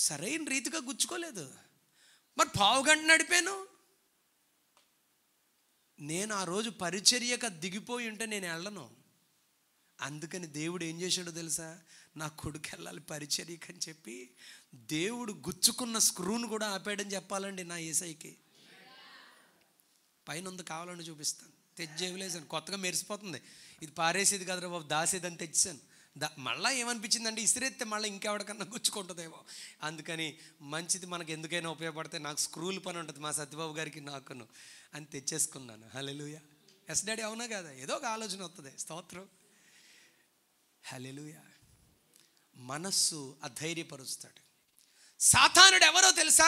సరైన రీతిగా గుచ్చుకోలేదు. మరి పావు గంట నడిపాను. నేను ఆ రోజు పరిచర్యక దిగిపోయి ఉంటే నేను వెళ్ళను. అందుకని దేవుడు ఏం చేశాడో తెలుసా, నా కొడుకు వెళ్ళాలి పరిచర్యకు అని చెప్పి దేవుడు గుచ్చుకున్న స్క్రూను కూడా ఆపాడని చెప్పాలండి నా యేసయ్యకి. పైన ఉంది, కావాలని చూపిస్తాను. తెచ్చేవిలేసాను, కొత్తగా మెరిసిపోతుంది. ఇది పారేసేది కదరా బాబు, దాసేదని తెచ్చాను. మళ్ళీ ఏమనిపించిందంటే ఇసిరేస్తే మళ్ళీ ఇంకెవడికన్నా గుచ్చుకుంటుందేమో. అందుకని మంచిది, మనకు ఎందుకైనా ఉపయోగపడితే, నాకు స్క్రూలు పని ఉంటుంది మా సత్యబాబు గారికి నాకును అని తెచ్చేసుకున్నాను. హల్లెలూయా. ఎస్ డాడీ, అవునా కదా? ఏదో ఒక ఆలోచన వస్తుంది. స్తోత్రం. హల్లెలూయా. మనస్సు అధైర్యపరుస్తాడు. సాతానుడు ఎవరో తెలుసా?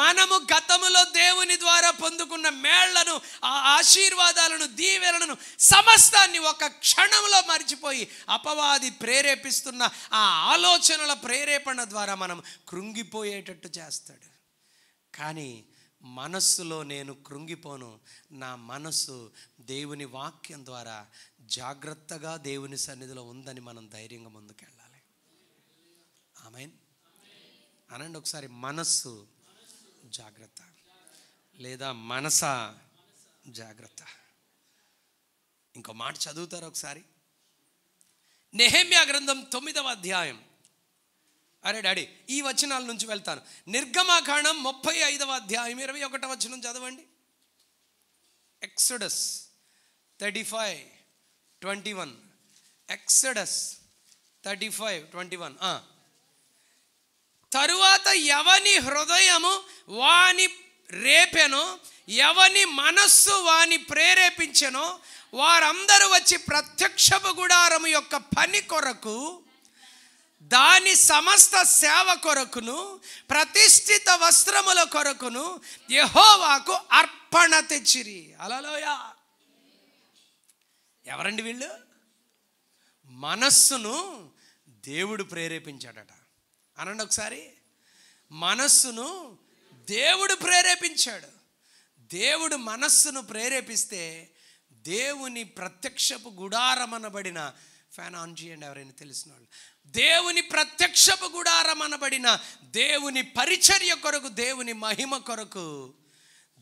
మనము గతములో దేవుని ద్వారా పొందుకున్న మేళ్లను, ఆ ఆశీర్వాదాలను, దీవెనలను సమస్తాన్ని ఒక క్షణంలో మర్చిపోయి అపవాది ప్రేరేపిస్తున్న ఆ ఆలోచనల ప్రేరేపణ ద్వారా మనం కృంగిపోయేటట్టు చేస్తాడు. కానీ మనస్సులో నేను కృంగిపోను. నా మనస్సు దేవుని వాక్యం ద్వారా జాగ్రత్తగా దేవుని సన్నిధిలో ఉందని మనం ధైర్యంగా ముందుకెళ్ళాలి. ఆమేన్ అనండి ఒకసారి. మనస్సు జాగ్రత్త, లేదా మనస జాగ్రత్త. ఇంకో మాట చదువుతారు ఒకసారి. నెహెమ్యా గ్రంథం 9వ అధ్యాయం. అరే డాడీ, ఈ వచనాల నుంచి వెళ్తాను. నిర్గమకాండం 35వ అధ్యాయం 21వ వచనం చదవండి. ఎక్సోడస్ 35:21. ఎక్సోడస్ 35:21. తరువాత ఎవని హృదయము వాని రేపెనో, ఎవని మనస్సు వాని ప్రేరేపించెనో వారందరూ వచ్చి ప్రత్యక్షపు గుడారము యొక్క పని కొరకు, దాని సమస్త సేవ కొరకును, ప్రతిష్ఠిత వస్త్రముల కొరకును యెహోవాకు అర్పణ తెచ్చిరి. హల్లెలూయా. ఎవరండి వీళ్ళు? మనస్సును దేవుడు ప్రేరేపించాడట. అనండి ఒకసారి. మనస్సును దేవుడు ప్రేరేపించాడు. దేవుడు మనస్సును ప్రేరేపిస్తే దేవుని ప్రత్యక్షపు గుడారం అనబడిన, ఫ్యాన్ ఆన్ చేయండి ఎవరైనా తెలిసిన వాళ్ళు, దేవుని ప్రత్యక్షపు గుడారం అనబడిన దేవుని పరిచర్య కొరకు, దేవుని మహిమ కొరకు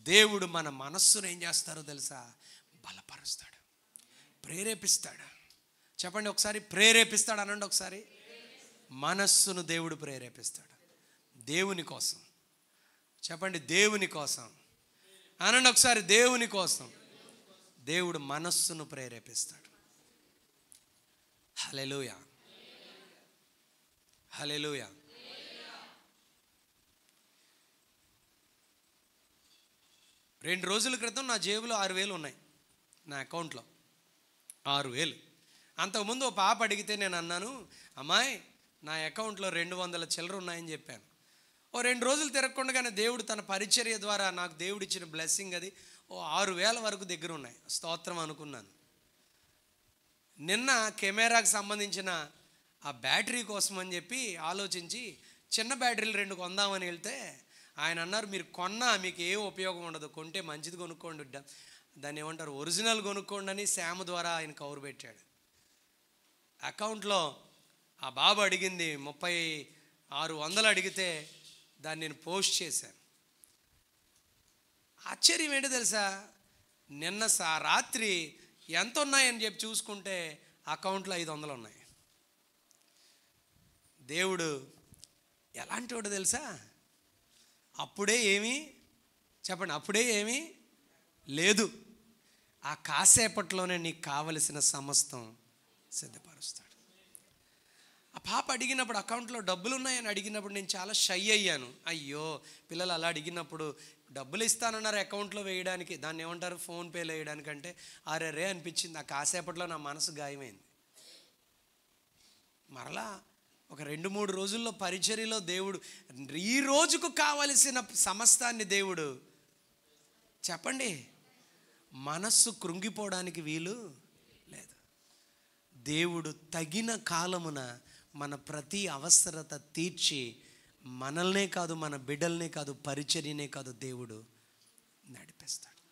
దేవుడు మన మనస్సును ఏం చేస్తారో తెలుసా? బలపరుస్తాడు, ప్రేరేపిస్తాడు. చెప్పండి ఒకసారి, ప్రేరేపిస్తాడు అనండి ఒకసారి. మనస్సును దేవుడు ప్రేరేపిస్తాడు దేవుని కోసం. చెప్పండి, దేవుని కోసం అనండి ఒకసారి. దేవుని కోసం దేవుడు మనస్సును ప్రేరేపిస్తాడు. హల్లెలూయా, హల్లెలూయా. రెండు రోజుల క్రితం నా జేబులో 6,000 ఉన్నాయి, నా అకౌంట్లో 6,000. అంతకుముందు ఒక పాప అడిగితే నేను అన్నాను, అమ్మాయి నా అకౌంట్లో 200 చిల్లర ఉన్నాయని చెప్పాను. ఓ 2 రోజులు తిరగకుండానే దేవుడు తన పరిచర్య ద్వారా నాకు దేవుడు ఇచ్చిన బ్లెస్సింగ్ అది. ఓ 6,000 వరకు దగ్గర ఉన్నాయి. స్తోత్రం అనుకున్నాను. నిన్న కెమెరాకి సంబంధించిన ఆ బ్యాటరీ కోసం అని చెప్పి ఆలోచించి చిన్న బ్యాటరీలు 2 కొందామని వెళ్తే ఆయన అన్నారు, మీరు కొన్నా మీకు ఏ ఉపయోగం ఉండదు, కొంటే మంచిది కొనుక్కోండి, దాన్ని ఏమంటారు ఒరిజినల్ కొనుక్కోండి అని శామ్ ద్వారా ఆయన కవర్ పెట్టాడు. అకౌంట్లో ఆ బాబు అడిగింది 3600 అడిగితే దాన్ని నేను పోస్ట్ చేశాను. ఆశ్చర్యం ఏంటో తెలుసా, నిన్న రాత్రి ఎంత ఉన్నాయని చెప్పి చూసుకుంటే అకౌంట్లో 500 ఉన్నాయి. దేవుడు ఎలాంటి వాడు తెలుసా, అప్పుడే ఏమీ చెప్పండి, అప్పుడే ఏమీ లేదు, ఆ కాసేపట్లోనే నీకు కావలసిన సమస్తం సిద్ధపరుస్తాడు. ఆ పాప అడిగినప్పుడు అకౌంట్లో డబ్బులు ఉన్నాయని అడిగినప్పుడు నేను చాలా షై అయ్యాను. అయ్యో, పిల్లలు అలా అడిగినప్పుడు డబ్బులు ఇస్తానన్నారు అకౌంట్లో వేయడానికి, దాన్ని ఏమంటారు ఫోన్పేలో వేయడానికి అంటే అరే అనిపించింది. ఆ కాసేపట్లో నా మనసు గాయమైంది. మరలా ఒక 2-3 రోజుల్లో పరిచర్యలో దేవుడు ఈ రోజుకు కావలసిన సమస్తాన్ని దేవుడు చెప్పండి, మనస్సు కృంగిపోవడానికి వీలు లేదు. దేవుడు తగిన కాలమున మన ప్రతి అవసరత తీర్చి మనల్నే కాదు, మన బిడ్డల్నే కాదు, పరిచర్యనే కాదు, దేవుడు నడిపిస్తాడు.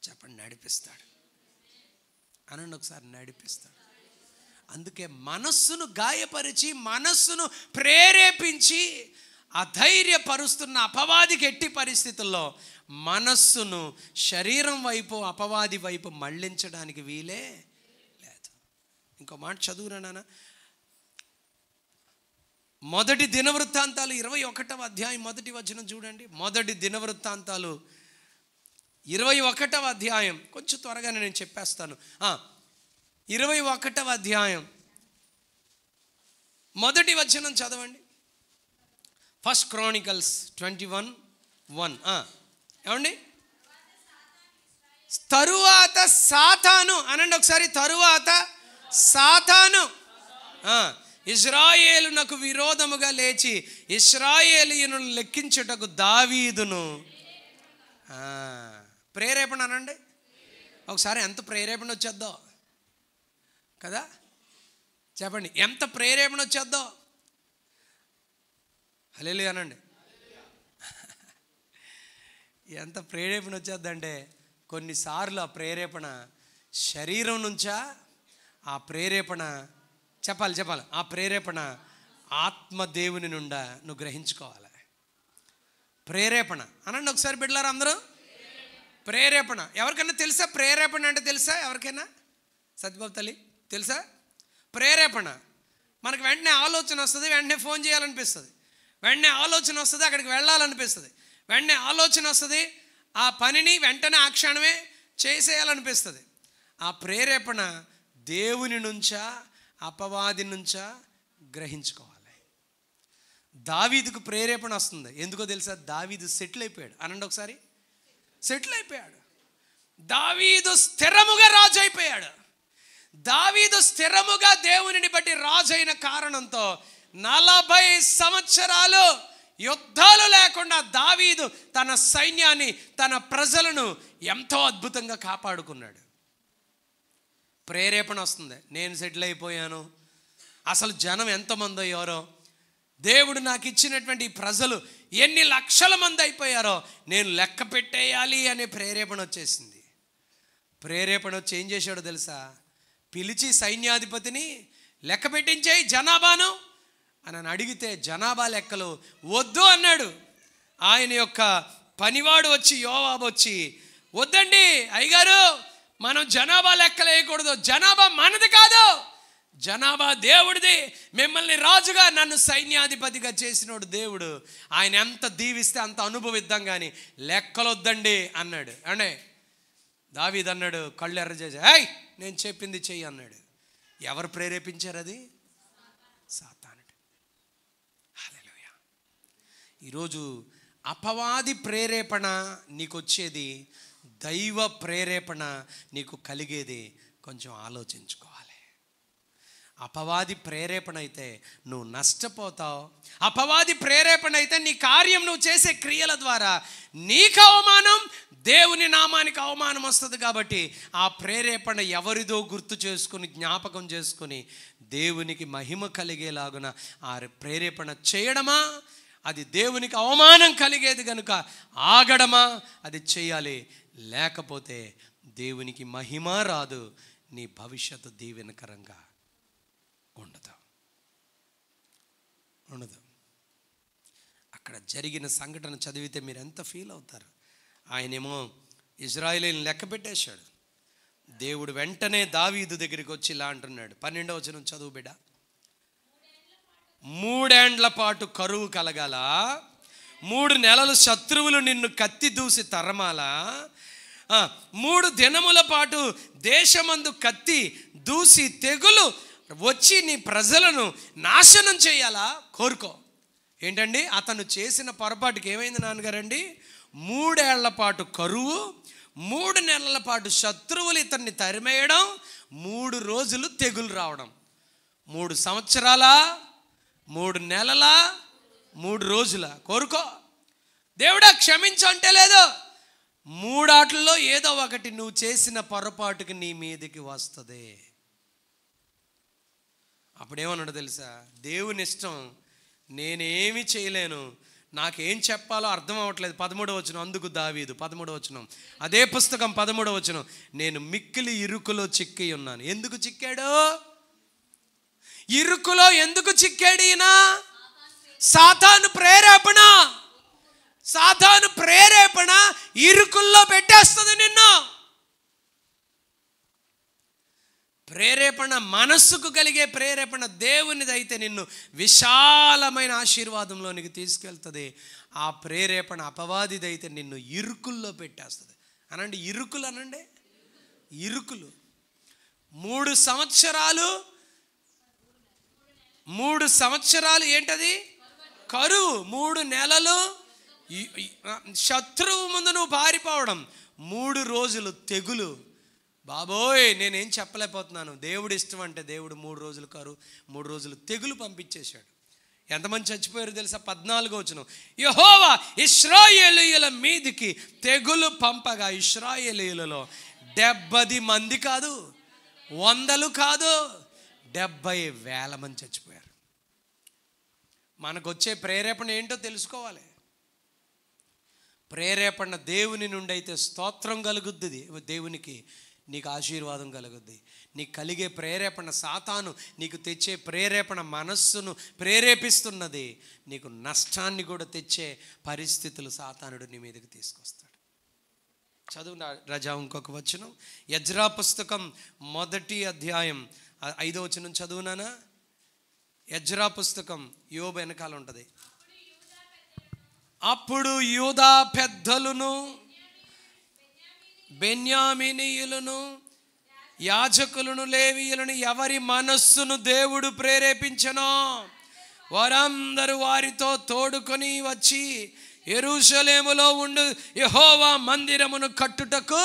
చెప్పండి, నడిపిస్తాడు అనండి ఒకసారి, నడిపిస్తాడు. అందుకే మనస్సును గాయపరిచి మనస్సును ప్రేరేపించి అధైర్యపరుస్తున్న అపవాదికి ఎట్టి పరిస్థితుల్లో మనస్సును శరీరం వైపు అపవాది వైపు మళ్ళించడానికి వీలే లేదు. ఇంకో మాట చదువురా నాన్న, మొదటి దినవృత్తాంతాలు 21వ అధ్యాయం 1వ వచనం చూడండి. మొదటి దినవృత్తాంతాలు 21వ అధ్యాయం, కొంచెం త్వరగానే నేను చెప్పేస్తాను. 21వ అధ్యాయం 1వ వచనం చదవండి. First Chronicles 21:1. ఏమండి, తరువాత సాతాను అనండి ఒకసారి, తరువాత సాతాను ఇశ్రాయేలునకు విరోధముగా లేచి ఇశ్రాయేలీయులను లెక్కించుటకు దావీదును ప్రేరేపణ అనండి ఒకసారి. ఎంత ప్రేరేపణ వచ్చేద్దో కదా, చెప్పండి, ఎంత ప్రేరేపణ వచ్చేద్దో. హల్లెలూయా అనండి. ఎంత ప్రేరేపణ వచ్చేద్దంటే కొన్నిసార్లు ఆ ప్రేరేపణ శరీరం నుంచా, ఆ ప్రేరేపణ చెప్పాలి, ఆ ప్రేరేపణ ఆత్మదేవుని నుండా నువ్వు గ్రహించుకోవాలి. ప్రేరేపణ అనండి ఒకసారి బిడ్డలారా అందరూ. ప్రేరేపణ ఎవరికైనా తెలుసా? ప్రేరేపణ అంటే తెలుసా ఎవరికైనా? సత్యబాబు తల్లి తెలుసా? ప్రేరేపణ మనకు వెంటనే ఆలోచన వస్తుంది, వెంటనే ఫోన్ చేయాలనిపిస్తుంది, వెంటనే ఆలోచన వస్తుంది, అక్కడికి వెళ్ళాలనిపిస్తుంది, వెంటనే ఆలోచన వస్తుంది, ఆ పనిని వెంటనే ఆ క్షణమే చేసేయాలనిపిస్తుంది. ఆ ప్రేరేపణ దేవుని నుంచా అపవాది నుంచా గ్రహించుకోవాలి. దావీదుకు ప్రేరేపణ వస్తుంది, ఎందుకో తెలుసా? దావీదు సెటిల్ అయిపోయాడు అనండి ఒకసారి. సెటిల్ అయిపోయాడు. దావీదు స్థిరముగా రాజు అయిపోయాడు. దావీదు స్థిరముగా దేవునిని బట్టి రాజు అయిన కారణంతో 40 సంవత్సరాలు యుద్ధాలు లేకుండా దావీదు తన సైన్యాన్ని, తన ప్రజలను ఎంతో అద్భుతంగా కాపాడుకున్నాడు. ప్రేరేపణ వస్తుంది, నేను సెటిల్ అయిపోయాను, అసలు జనం ఎంతమంది అయ్యారో, దేవుడు నాకు ఇచ్చినటువంటి ప్రజలు ఎన్ని లక్షల మంది అయిపోయారో నేను లెక్క పెట్టేయాలి అనే ప్రేరేపణ వచ్చేసింది. ప్రేరేపణ వచ్చి ఏం చేశాడో తెలుసా? పిలిచి సైన్యాధిపతిని లెక్క పెట్టించేయి జనాభాను అని అడిగితే జనాభా లెక్కలు వద్దు అన్నాడు. ఆయన యొక్క పనివాడు వచ్చి యోవాబు వచ్చి, వద్దండి అయ్యగారు, మనం జనాభా లెక్కలు వేయకూడదు, జనాభా మనది కాదు, జనాభా దేవుడిది, మిమ్మల్ని రాజుగా నన్ను సైన్యాధిపతిగా చేసినోడు దేవుడు, ఆయన ఎంత దీవిస్తే అంత అనుభవిద్దాం కానీ లెక్కలు వద్దండి అన్నాడు. అంటే దావీదు అన్నాడు కళ్ళు ఎర్ర చేసి, ఏయ్ నేను చెప్పింది చెయ్యి అన్నాడు. ఎవరు ప్రేరేపించారు? అది సాతానుడు. హల్లెలూయా. ఈరోజు అపవాది ప్రేరేపణ నీకు వచ్చేది, దైవ ప్రేరేపణ నీకు కలిగేది కొంచెం ఆలోచించుకోవాలి. అపవాది ప్రేరేపణ అయితే నువ్వు నష్టపోతావు. అపవాది ప్రేరేపణ అయితే నీ కార్యం, నువ్వు చేసే క్రియల ద్వారా నీకు అవమానం, దేవుని నామానికి అవమానం వస్తుంది. కాబట్టి ఆ ప్రేరేపణ ఎవరిదో గుర్తు చేసుకుని, జ్ఞాపకం చేసుకుని దేవునికి మహిమ కలిగేలాగున ఆ ప్రేరేపణ చేయడమా, అది దేవునికి అవమానం కలిగేది కనుక ఆగడమా, అది చేయాలి. లేకపోతే దేవునికి మహిమ రాదు, నీ భవిష్యత్తు దీవెనకరంగా ఉండదు. అక్కడ జరిగిన సంఘటన చదివితే మీరు ఎంత ఫీల్ అవుతారు. ఆయనేమో ఇజ్రాయేలీని లెక్క పెట్టేశాడు. దేవుడు వెంటనే దావీదు దగ్గరికి వచ్చి ఇలా అంటున్నాడు, 12వ వచనం చదువు బిడ్డ. 3 ఏండ్ల పాటు కరువు కలగాల, 3 నెలలు శత్రువులు నిన్ను కత్తి దూసి తరమాల, 3 దినముల పాటు దేశమందు కత్తి దూసి తెగులు వచ్చి నీ ప్రజలను నాశనం చేయాలా. కోరుకో. ఏంటండి అతను చేసిన పొరపాటుకి ఏమైంది నాన్నగారండి? 3 ఏళ్ల పాటు కరువు, 3 నెలల పాటు శత్రువులు ఇతన్ని తరిమేయడం, 3 రోజులు తెగులు రావడం. 3 సంవత్సరాల, 3 నెలల, 3 రోజుల. కోరుకో. దేవుడా క్షమించంటే లేదు. 3 ఆటల్లో ఏదో ఒకటి నువ్వు చేసిన పొరపాటుకి నీ మీదకి వస్తుంది. అప్పుడేమన్నాడు తెలుసా? దేవుని ఇష్టం, నేనేమి చేయలేను, నాకేం చెప్పాలో అర్థం అవ్వట్లేదు. 13వ వచనం. అందుకు దావీదు, 13వ వచనం అదే పుస్తకం 13వ వచనం, నేను మిక్కిలి ఇరుకులో చిక్కి ఉన్నాను. ఎందుకు చిక్కాడు? ఇరుకులో ఎందుకు చిక్కాడు ఈయన? సాతాను ప్రేరేపణ. సాతాను ప్రేరేపణ ఇరుకుల్లో పెట్టేస్తుంది నిన్ను. ప్రేరేపణ మనస్సుకు కలిగే ప్రేరేపణ దేవునిదైతే నిన్ను విశాలమైన ఆశీర్వాదంలోనికి తీసుకెళ్తుంది. ఆ ప్రేరేపణ అపవాదిదైతే నిన్ను ఇరుకుల్లో పెట్టేస్తుంది. అనండి ఇరుకులు, అనండి ఇరుకులు. 3 సంవత్సరాలు, 3 సంవత్సరాలు ఏంటది? కరువు. 3 నెలలు శత్రువు ముందు నువ్వు పారిపోవడం, 3 రోజులు తెగులు. బాబోయ్, నేనేం చెప్పలేకపోతున్నాను. దేవుడు ఇష్టం అంటే దేవుడు 3 రోజులు కరువు, 3 రోజులు తెగులు పంపించేశాడు. ఎంతమంది చచ్చిపోయారు తెలుసా? 14వ వచనం, యెహోవా ఇశ్రాయేలీయుల మీదికి తెగులు పంపగా ఇశ్రాయేలీయులలో 70 మంది కాదు, 100 కాదు, 70,000 మంది చచ్చిపోయారు. మనకొచ్చే ప్రేరేపణ ఏంటో తెలుసుకోవాలి. ప్రేరేపణ దేవుని నుండి అయితే స్తోత్రం కలుగుద్ది, దేవునికి నీకు ఆశీర్వాదం కలుగుద్ది. నీకు కలిగే ప్రేరేపణ, సాతాను నీకు తెచ్చే ప్రేరేపణ మనస్సును ప్రేరేపిస్తున్నది. నీకు నష్టాన్ని కూడా తెచ్చే పరిస్థితులు సాతానుడు నీ మీదకి తీసుకొస్తాడు. చదువు రజా ఇంకొక వచనం. ఎజ్రా పుస్తకం 1వ అధ్యాయం 5వ వచనం చదువునానా? ఎజ్రా పుస్తకం, యోబు వెనకాల ఉంటుంది. అప్పుడు యూదా పెద్దలను, బెన్యామీనీయులను, యాజకులను, లేవీయులను ఎవరి మనస్సును దేవుడు ప్రేరేపించెనో వారందరూ వారితో తోడుకొని వచ్చి యెరూషలేములో ఉండు యెహోవా మందిరమును కట్టుటకు.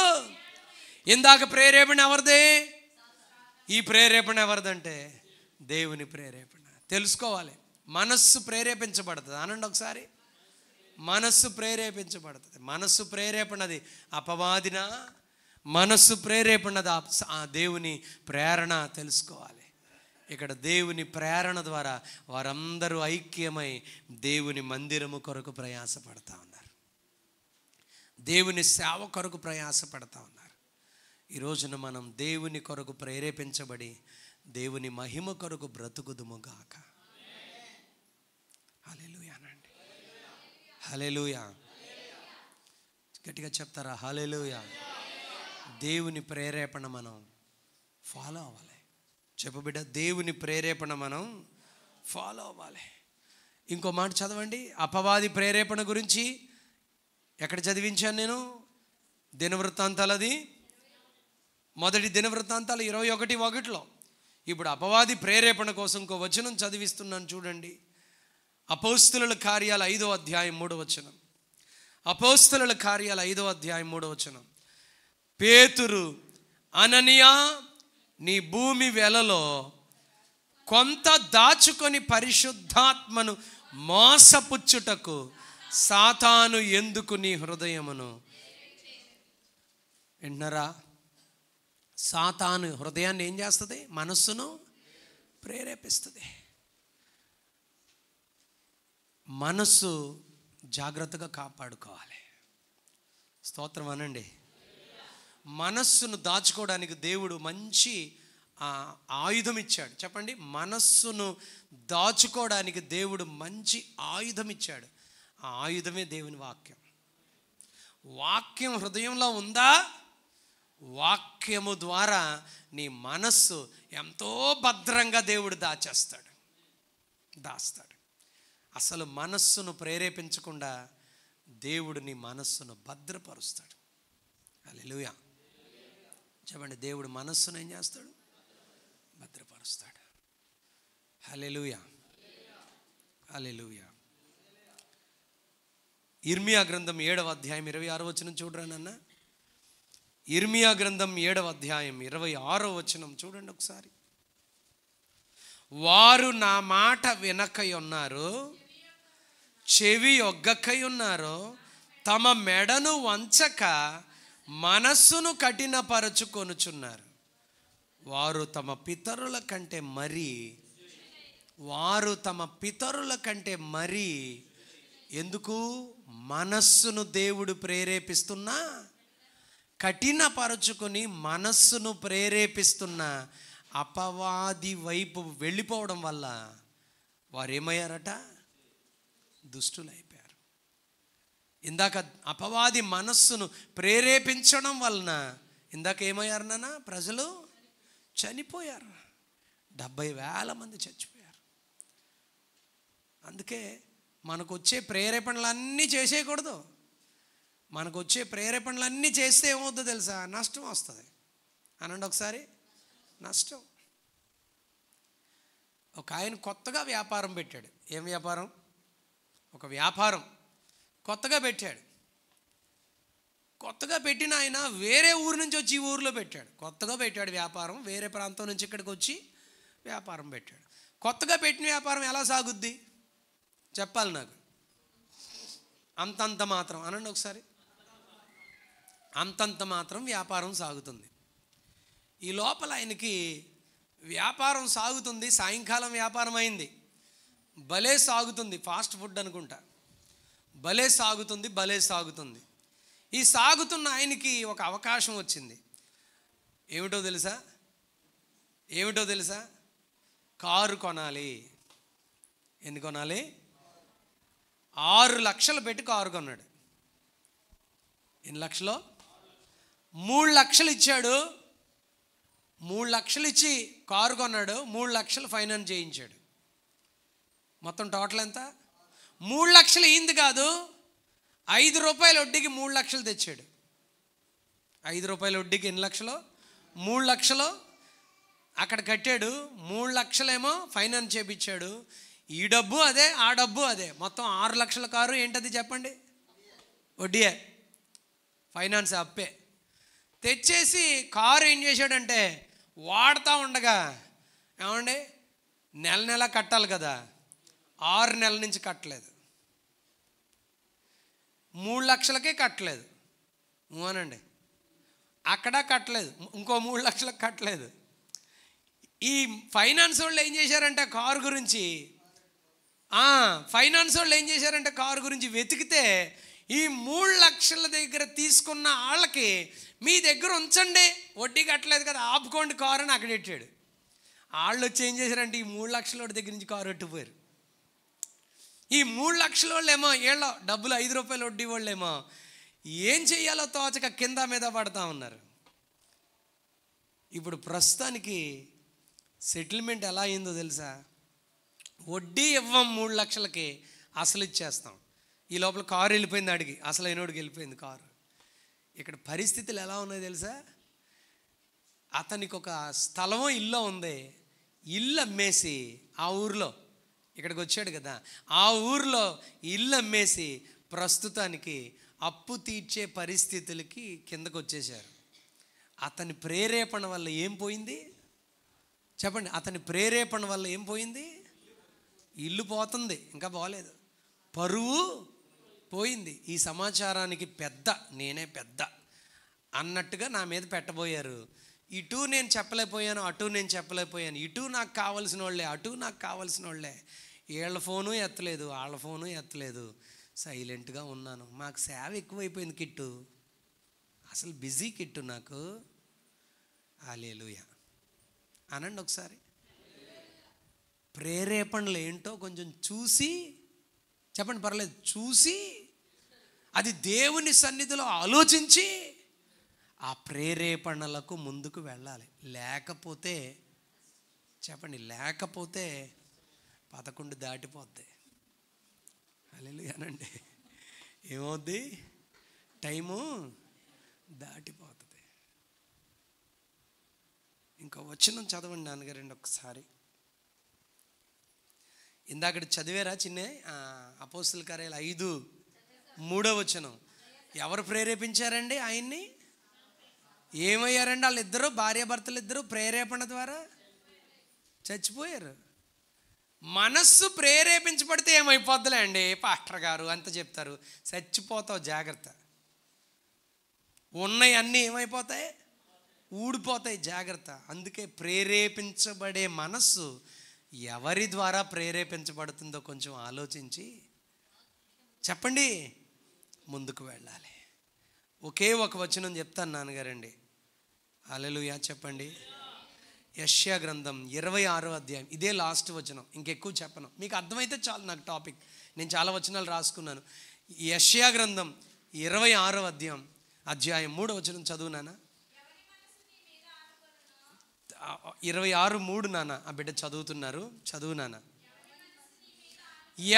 ఇందాక ప్రేరేపణ ఎవరిదే? ఈ ప్రేరేపణ ఎవరిదంటే దేవుని ప్రేరేపణ. తెలుసుకోవాలి. మనస్సు ప్రేరేపించబడుతుంది. అనండి ఒకసారి, మనస్సు ప్రేరేపించబడుతుంది. మనస్సు ప్రేరేపణది అపవాదిన, మనస్సు ప్రేరేపణది ఆ దేవుని ప్రేరణ. తెలుసుకోవాలి. ఇక్కడ దేవుని ప్రేరణ ద్వారా వారందరూ ఐక్యమై దేవుని మందిరము కొరకు ప్రయాసపడతా ఉన్నారు. దేవుని సేవ కొరకు ప్రయాసపడతా ఉన్నారు. ఈ రోజున మనం దేవుని కొరకు ప్రేరేపించబడి దేవుని మహిమ కొరకు బ్రతుకుదుముగాక. హల్లెలూయా అనండి. హల్లెలూయా. గట్టిగా చెప్తారా? హల్లెలూయా. దేవుని ప్రేరేపణ మనం ఫాలో అవ్వాలి. చెప్పు బిడ్డ, దేవుని ప్రేరేపణ మనం ఫాలో అవ్వాలి. ఇంకో మాట చదవండి. అపవాది ప్రేరేపణ గురించి ఎక్కడ చదివించాను నేను? దినవృత్తాంతాలది, మొదటి దినవృత్తాంతాలు 21:1. ఇప్పుడు అపవాది ప్రేరేపణ కోసం ఇంకో వచనం చదివిస్తున్నాను చూడండి. అపోస్తలుల కార్యాలు 5వ అధ్యాయం 3వ వచనం. అపోస్తలుల కార్యాలు 5వ అధ్యాయం 3వ వచనం. పేతురు, అననీయా, నీ భూమి వెలలో కొంత దాచుకొని పరిశుద్ధాత్మను మోసపుచ్చుటకు సాతాను ఎందుకు నీ హృదయమును వింటున్నారా? సాతాను హృదయాన్ని ఏం చేస్తుంది? మనస్సును ప్రేరేపిస్తుంది. మనస్సు జాగ్రత్తగా కాపాడుకోవాలి. స్తోత్రం అనండి. మనస్సును దాచుకోవడానికి దేవుడు మంచి ఆయుధం ఇచ్చాడు. చెప్పండి, మనస్సును దాచుకోవడానికి దేవుడు మంచి ఆయుధం ఇచ్చాడు. ఆ ఆయుధమే దేవుని వాక్యం. వాక్యం హృదయంలో ఉందా? వాక్యము ద్వారా నీ మనస్సు ఎంతో భద్రంగా దేవుడు దాస్తాడు. అసలు మనస్సును ప్రేరేపించకుండా దేవుడు నీ మనస్సును భద్రపరుస్తాడు. హల్లెలూయా. చెప్పండి, దేవుడు మనస్సును ఏం చేస్తాడు? భద్రపరుస్తాడు. హల్లెలూయా, హల్లెలూయా. ఇర్మియా గ్రంథం 7వ అధ్యాయం 26వ వచనం చూడరా నాన్న. ఇర్మియా గ్రంథం 7వ అధ్యాయం 26వ వచనం చూడండి ఒకసారి. వారు నా మాట వినకై ఉన్నారు, చెవి ఒగ్గకై ఉన్నారు, తమ మెడను వంచక మనస్సును కఠినపరచుకొనుచున్నారు. వారు తమ పితరుల కంటే మరి ఎందుకు? మనస్సును దేవుడు ప్రేరేపిస్తున్నా, కఠినపరచుకొని మనస్సును ప్రేరేపిస్తున్న అపవాది వైపు వెళ్ళిపోవడం వల్ల వారు ఏమయ్యారట? దుష్టులైపోయారు. ఇందాక అపవాది మనస్సును ప్రేరేపించడం వలన ఇందాక ఏమయ్యారు నాన్న? ప్రజలు చనిపోయారు. 70,000 మంది చచ్చిపోయారు. అందుకే మనకు వచ్చే ప్రేరేపణలన్నీ చేసేయకూడదు. మనకు వచ్చే ప్రేరేపణలన్నీ చేస్తే ఏమవుతుందో తెలుసా? నష్టం వస్తుంది. అనండి ఒకసారి, నష్టం. ఒక ఆయన కొత్తగా వ్యాపారం పెట్టాడు. ఏం వ్యాపారం? ఒక వ్యాపారం కొత్తగా పెట్టాడు. కొత్తగా పెట్టిన ఆయన వేరే ఊరు నుంచి వచ్చి ఈ ఊరిలో పెట్టాడు. కొత్తగా పెట్టాడు వ్యాపారం, వేరే ప్రాంతం నుంచి ఇక్కడికి వచ్చి వ్యాపారం పెట్టాడు. కొత్తగా పెట్టిన వ్యాపారం ఎలా సాగుద్ది చెప్పాలి నాకు. అంతంత మాత్రం అనండి ఒకసారి. అంతంత మాత్రం వ్యాపారం సాగుతుంది. ఈ లోపల ఆయనకి వ్యాపారం సాగుతుంది. సాయంకాలం వ్యాపారం అయింది. భలే సాగుతుంది. ఫాస్ట్ ఫుడ్ అనుకుంటా. భలే సాగుతుంది. ఈ సాగుతున్న ఆయనకి ఒక అవకాశం వచ్చింది. ఏమిటో తెలుసా? కారు కొనాలి. ఎన్ని కొనాలి? 6 లక్షలు పెట్టి కారు కొన్నాడు. ఎన్ని లక్షలు? 3 లక్షలు ఇచ్చాడు. 3 లక్షలు ఇచ్చి కారు కొన్నాడు. 3 లక్షలు ఫైనాన్స్ చేయించాడు. మొత్తం టోటల్ ఎంత? 3 లక్షలు అయింది కాదు, 5 రూపాయల వడ్డీకి 3 లక్షలు తెచ్చాడు. 5 రూపాయల వడ్డీకి ఎన్ని లక్షలు? 3 లక్షలు అక్కడ కట్టాడు. 3 లక్షలేమో ఫైనాన్స్ చేయించాడు. ఈ డబ్బు అదే, ఆ డబ్బు అదే. మొత్తం 6 లక్షల కారు ఏంటది చెప్పండి? వడ్డీయే, ఫైనాన్స్ అప్పే. తెచ్చేసి కారు ఏం చేశాడంటే వాడుతూ ఉండగా, ఏమండి నెల కట్టాలి కదా, 6 నెలల నుంచి కట్టలేదు. 3 లక్షలకే కట్టలేదు. అనండి, అక్కడ కట్టలేదు. ఇంకో 3 లక్షలకు కట్టలేదు. ఈ ఫైనాన్స్ వాళ్ళు ఏం చేశారంటే కారు గురించి వెతికితే ఈ 3 లక్షల దగ్గర తీసుకున్న వాళ్ళకి మీ దగ్గర ఉంచండి, వడ్డీ కట్టలేదు కదా, ఆపుకోండి కారు అని అక్కడ పెట్టాడు. వాళ్ళు వచ్చి ఏం చేశారంటే ఈ 3 లక్షల వాడి దగ్గర నుంచి కారు ఎట్టుపోయారు. ఈ 3 లక్షల వాళ్ళేమో ఏళ్ళ డబ్బులు 5 రూపాయల వడ్డీ వాళ్ళేమో ఏం చెయ్యాలో తోచక కింద మీద పడతా ఉన్నారు. ఇప్పుడు ప్రస్తుతానికి సెటిల్మెంట్ ఎలా అయిందో తెలుసా? వడ్డీ ఇవ్వం 3 లక్షలకి, అసలు ఇచ్చేస్తాం. ఈ లోపల కారు వెళ్ళిపోయింది, అడిగి అసలు అయినోడికి వెళ్ళిపోయింది కారు. ఇక్కడ పరిస్థితులు ఎలా ఉన్నాయో తెలుసా? అతనికి ఒక స్థలమో ఇల్లు ఉంది. ఇల్లు అమ్మేసి ఆ ఊరిలో ఇక్కడికి వచ్చాడు కదా, ఆ ఊరిలో ఇల్లు అమ్మేసి ప్రస్తుతానికి అప్పు తీర్చే పరిస్థితులకి కిందకు వచ్చేసారు. అతని ప్రేరేపణ వల్ల ఏం పోయింది చెప్పండి? అతని ప్రేరేపణ వల్ల ఏం పోయింది? ఇల్లు పోతుంది, ఇంకా పోలేదు, పరువు పోయింది. ఈ సమాచారానికి నేనే పెద్ద. అన్నట్టుగా నా మీద పెట్టబోయారు. ఇటు నేను చెప్పలేకపోయాను, అటు నేను చెప్పలేకపోయాను. ఇటు నాకు కావాల్సిన వాళ్ళే, అటు నాకు కావాల్సిన వాళ్ళే. వీళ్ళ ఫోను ఎత్తలేదు, వాళ్ళ ఫోను ఎత్తలేదు. సైలెంట్గా ఉన్నాను. మాకు సేవ ఎక్కువైపోయింది కిట్టు, అసలు బిజీ కిట్టు నాకు. హల్లెలూయా అనండి ఒకసారి. ప్రేరేపణలు ఏంటో కొంచెం చూసి చెప్పండి, పర్లేదు, చూసి అది దేవుని సన్నిధిలో ఆలోచించి ఆ ప్రేరేపణలకు ముందుకు వెళ్ళాలి. లేకపోతే చెప్పండి, లేకపోతే 11 దాటిపోద్ది. హల్లెలూయా అనండి. ఏమవుద్ది? టైము దాటిపోతుంది. ఇంకా వచనం చదవండి నాన్నగారండి ఒకసారి. ఇందాక చదివారా చిన్నే? అపోస్తల కార్యాలు 5:3 వచనం. ఎవరు ప్రేరేపించారండి ఆయన్ని? ఏమయ్యారండి వాళ్ళిద్దరూ? భార్యాభర్తలు ఇద్దరు ప్రేరేపణ ద్వారా చచ్చిపోయారు. మనస్సు ప్రేరేపించబడితే ఏమైపోద్దులే అండి పాస్టర్ గారు అంత చెప్తారు. చచ్చిపోతావు, జాగ్రత్త. ఉన్నాయి అన్నీ ఏమైపోతాయి? ఊడిపోతాయి, జాగ్రత్త. అందుకే ప్రేరేపించబడే మనస్సు ఎవరి ద్వారా ప్రేరేపించబడుతుందో కొంచెం ఆలోచించి చెప్పండి, ముందుకు వెళ్ళాలి. ఒకే ఒక వచనం చెప్తాను నాన్నగారండి. హల్లెలూయా చెప్పండి. యెషయా గ్రంథం 26వ అధ్యాయం, ఇదే లాస్ట్ వచనం, ఇంకెక్కువ చెప్పను, మీకు అర్థమైతే చాలు నాకు టాపిక్. నేను చాలా వచనాలు రాసుకున్నాను. యెషయా గ్రంథం 26వ అధ్యాయం 3వ వచనం చదువునానా? 26:3 నాన్న. ఆ బిడ్డ చదువుతున్నారు, చదువు నాన్న.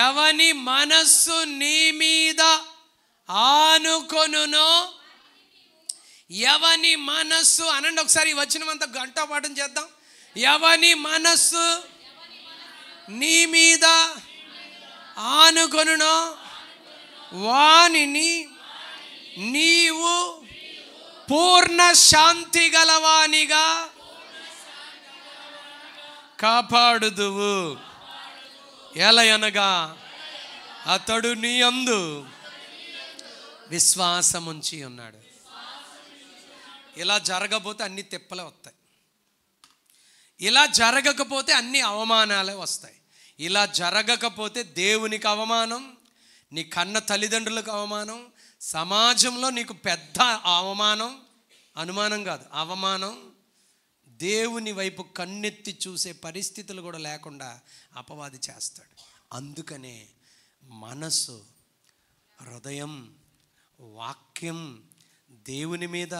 ఎవని మనస్సు నీ మీద ఆనుకొనునో, ఎవని మనస్సు అనండి ఒకసారి. ఈ వచనం అంతా గంట పాఠం చేద్దాం. ఎవని మనస్సు నీ మీద ఆనుకొనునో వానిని నీవు పూర్ణ శాంతి గలవానిగా కాపాడుదువు. ఎలయనగా అతడు నీ యందు విశ్వాసముంచి ఉన్నాడు. ఇలా జరగకపోతే అన్ని తిప్పలే వస్తాయి. ఇలా జరగకపోతే అన్ని అవమానాలే వస్తాయి. ఇలా జరగకపోతే దేవునికి అవమానం, నీ కన్న తల్లిదండ్రులకు అవమానం, సమాజంలో నీకు పెద్ద అవమానం, అనుమానం కాదు అవమానం, దేవుని వైపు కన్నెత్తి చూసే పరిస్థితులు కూడా లేకుండా అపవాది చేస్తాడు. అందుకనే మనసు, హృదయం, వాక్యం దేవుని మీద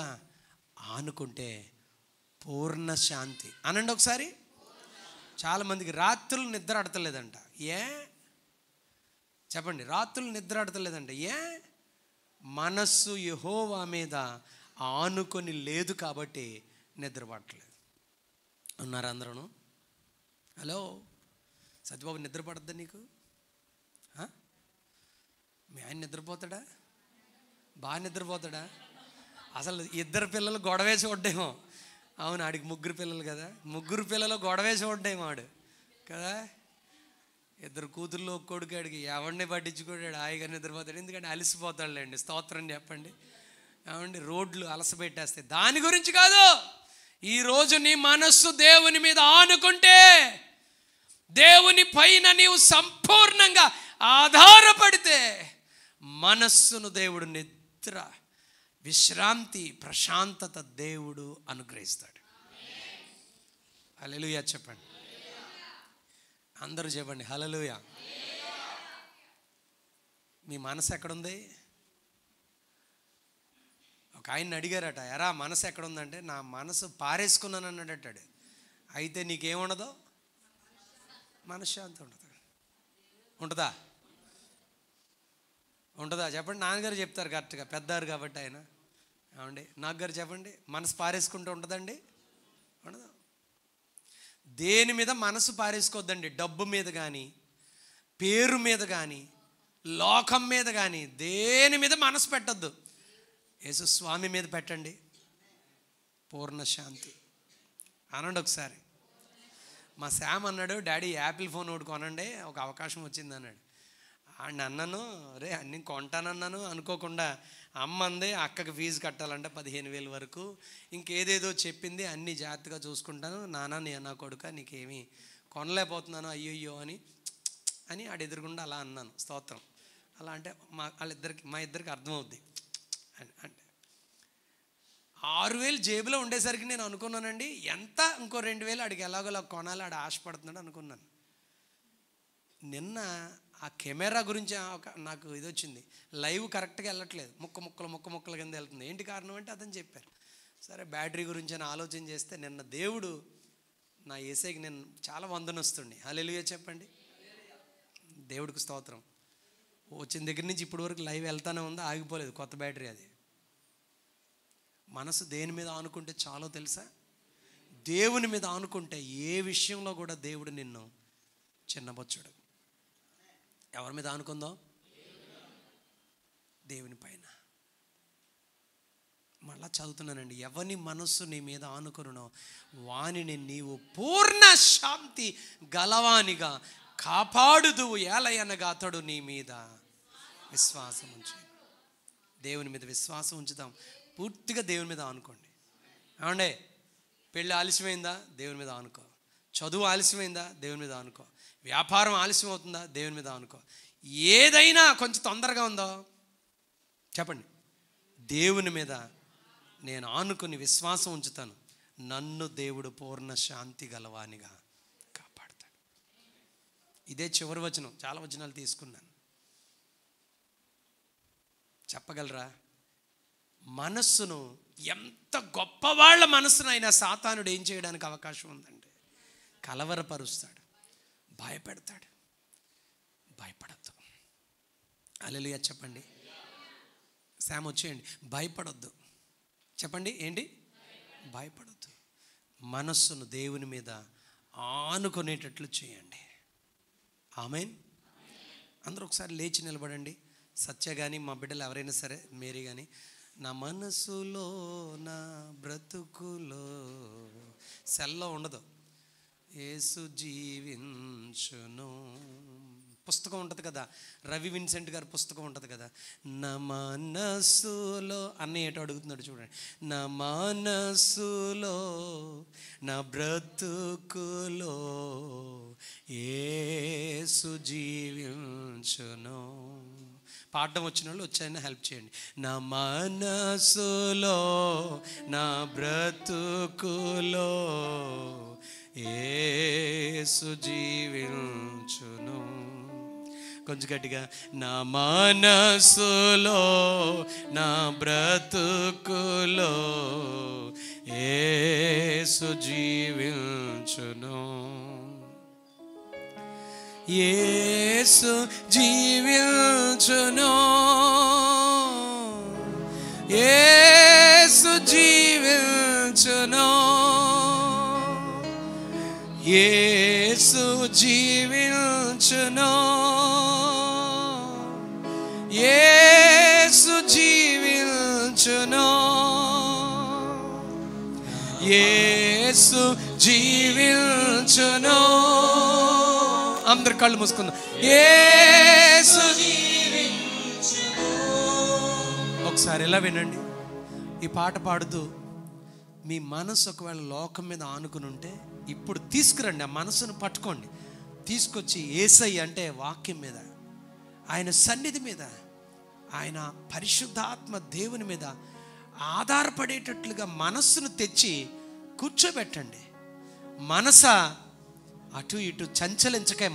ఆనుకుంటే పూర్ణ శాంతి. అనండి ఒకసారి. చాలామందికి రాత్రులు నిద్ర ఆడతలేదంట. ఏ చెప్పండి, రాత్రులు నిద్ర ఆడతలేదంట. ఏ మనస్సు యెహోవా మీద ఆనుకొని లేదు కాబట్టి నిద్ర పడట్లేదు. ఉన్నారా అందరూ? హలో సత్యబాబు, నిద్ర పడద్దా నీకు? మీ ఆయన నిద్రపోతాడా? బాగా నిద్రపోతాడా? అసలు ఇద్దరు పిల్లలు గొడవేసి వడ్డేమో. అవును, ఆడికి 3 పిల్లలు కదా, 3 పిల్లలు గొడవేసి వడ్డేమో ఆడు కదా. 2 కూతుర్లు ఒక కొడుకు, ఆడికి ఎవరిని పట్టించుకోడాడు, హాయిగా నిద్రపోతాడు. ఎందుకంటే అలసిపోతాడులేండి. స్తోత్రం చెప్పండి. ఏమండి, రోడ్లు అలసపెట్టేస్తాయి. దాని గురించి కాదు. ఈరోజు నీ మనస్సు దేవుని మీద ఆనుకుంటే, దేవుని పైన నీవు సంపూర్ణంగా ఆధారపడితే, మనస్సును దేవుడు నిద్ర, విశ్రాంతి, ప్రశాంతత దేవుడు అనుగ్రహిస్తాడు. హల్లెలూయా చెప్పండి. అందరూ చెప్పండి హల్లెలూయా. మీ మనసు ఎక్కడుంది? ఒక ఆయన అడిగారట, ఎరా మనసు ఎక్కడుందంటే, నా మనసు పారేసుకున్నాను అన్నాడటాడు. అయితే నీకేముండదు? మనశ్శాంతి ఉండదు. ఉంటుందా? ఉంటుందా చెప్పండి. నాన్నగారు చెప్తారు కరెక్ట్గా, పెద్దారు కాబట్టి ఆయన. ఏమండి నాన్నగారు చెప్పండి, మనసు పారేసుకుంటూ ఉంటుందండి? ఉండదు. దేని మీద మనసు పారేసుకోవద్దండి. డబ్బు మీద కానీ, పేరు మీద కానీ, లోకం మీద కానీ, దేని మీద మనసు పెట్టద్దు. యేసు స్వామి మీద పెట్టండి, పూర్ణ శాంతి. అనండి ఒకసారి. మా శామ్ అన్నాడు, డాడీ యాపిల్ ఫోన్ ఒకటి కొనండి, ఒక అవకాశం వచ్చింది అన్నాడు. ఆడిని అన్నాను, రే అన్ని కొంటానన్నాను అనుకోకుండా. అమ్మ అంది అక్కకి ఫీజు కట్టాలంటే 15,000 వరకు, ఇంకేదేదో చెప్పింది. అన్నీ జాగ్రత్తగా చూసుకుంటాను నాన్న, నా కొడుక నీకేమీ కొనలేకపోతున్నాను అయ్యయ్యో అని ఆడు ఎదురుగుండా అలా అన్నాను. స్తోత్రం. అలా అంటే మా ఇద్దరికి అర్థమవుద్ది. అంటే 6,000 జేబులో ఉండేసరికి నేను అనుకున్నానండి, ఎంత ఇంకో 2,000 ఆడికి ఎలాగోలా కొనాలి, ఆడు ఆశపడుతున్నాడు అనుకున్నాను. నిన్న ఆ కెమెరా గురించి నాకు ఇది వచ్చింది, లైవ్ కరెక్ట్గా వెళ్ళట్లేదు, ముక్కలు కింద వెళ్తుంది. ఏంటి కారణం అంటే అతను చెప్పారు. సరే బ్యాటరీ గురించి అని ఆలోచన చేస్తే నిన్న దేవుడు నా యేసయ్యకి నేను చాలా వందనొస్తుండే. హల్లెలూయా చెప్పండి. దేవుడికి స్తోత్రం. వచ్చిన దగ్గర నుంచి ఇప్పటి వరకు లైవ్ వెళ్తానే ఉందా, ఆగిపోలేదు. కొత్త బ్యాటరీ అది. మనసు దేని మీద ఆనుకుంటే చాలో తెలుసా? దేవుని మీద ఆనుకుంటే ఏ విషయంలో కూడా దేవుడు నిన్ను చిన్నబొచ్చుడు. ఎవరి మీద ఆనుకుందాం? దేవుని పైన. మళ్ళా చదువుతున్నానండి, ఎవని మనస్సు నీ మీద ఆనుకునో వానిని నీవు పూర్ణ శాంతి గలవానిగా కాపాడుదువు, ఏలయనగా అతడు నీ మీద విశ్వాసం ఉంచు. దేవుని మీద విశ్వాసం ఉంచుదాం. పూర్తిగా దేవుని మీద ఆనుకోండి. ఏమండే, పెళ్ళి ఆలస్యమైందా? దేవుని మీద ఆనుకో. చదువు ఆలస్యమైందా? దేవుని మీద ఆనుకో. వ్యాపారం ఆలస్యం అవుతుందా? దేవుని మీద ఆనుకో. ఏదైనా కొంచెం తొందరగా ఉందో చెప్పండి, దేవుని మీద నేను ఆనుకుని విశ్వాసం ఉంచుతాను, నన్ను దేవుడు పూర్ణ శాంతి గలవానిగా కాపాడుతాడు. ఇదే చివరి వచనం. చాలా వచనాలు తీసుకున్నాను. చెప్పగలరా? మనస్సును, ఎంత గొప్పవాళ్ళ మనస్సునైనా సాతానుడు ఏం చేయడానికి అవకాశం ఉందంటే కలవరపరుస్తాడు, భయపెడతాడు. భయపడద్దు. హల్లెలూయా చెప్పండి. శామ్ వచ్చేయండి. భయపడొద్దు చెప్పండి. ఏంటి? భయపడొద్దు. మనస్సును దేవుని మీద ఆనుకునేటట్లు చేయండి. ఆమేన్. అందరూ ఒకసారి లేచి నిలబడండి. సత్య కానీ మా బిడ్డలు ఎవరైనా సరే, మేరీ కానీ. నా మనసులో నా బ్రతుకులో, సెల్లో ఉండదు, యేసు జీవించును. పుస్తకం ఉంటుంది కదా, రవి విన్సెంట్ గారి పుస్తకం ఉంటుంది కదా, నా మనస్సులో అన్నయ్య ఏటో అడుగుతున్నాడు చూడండి. నా మనస్సులో నా బ్రతుకులో యేసు జీవించును. పాడడం వచ్చిన వాళ్ళు వచ్చాయని హెల్ప్ చేయండి. నా మనసులో నా బ్రతుకులో యేసు జీవించును. కొంచెం గట్టిగా. నా మనసులో నా బ్రతుకులో యేసు జీవించును. యేసు జీవించును. యేసు జీవించును. యేసు జీవించును. యేసు జీవించును. యేసు జీవించును. అందరు కళ్ళు మూసుకుందాం. యేసు జీవించును. ఒకసారి ఎలా వినండి. ఈ పాట పాడుతూ మీ మనసు ఒకవేళ లోకం మీద ఆనుకుని ఉంటే ఇప్పుడు తీసుకురండి. ఆ మనసును పట్టుకోండి, తీసుకొచ్చి యేసయ్య అంటే వాక్యం మీద, ఆయన సన్నిధి మీద, ఆయన పరిశుద్ధాత్మ దేవుని మీద ఆధారపడేటట్లుగా మనస్సును తెచ్చి కూర్చోబెట్టండి. మనస అటు ఇటు చంచలించకే.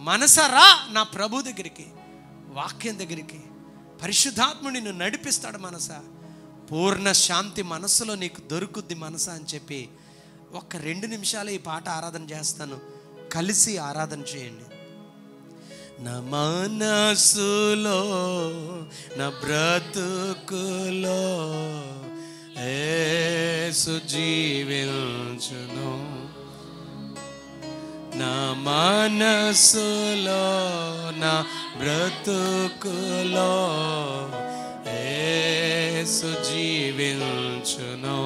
మనస రా నా ప్రభు దగ్గరికి, వాక్యం దగ్గరికి. పరిశుద్ధాత్ముడు నిన్ను నడిపిస్తాడు. మనస పూర్ణ శాంతి మనస్సులో నీకు దొరుకుద్ది మనస అని చెప్పి ఒక్క 2 నిమిషాలు ఈ పాట ఆరాధన చేస్తాను. కలిసి ఆరాధన చేయండి. నా మనసులో నా బ్రతుకులో యేసు జీవించును. నా మనసులో నా బ్రతుకులో యేసు జీవించును.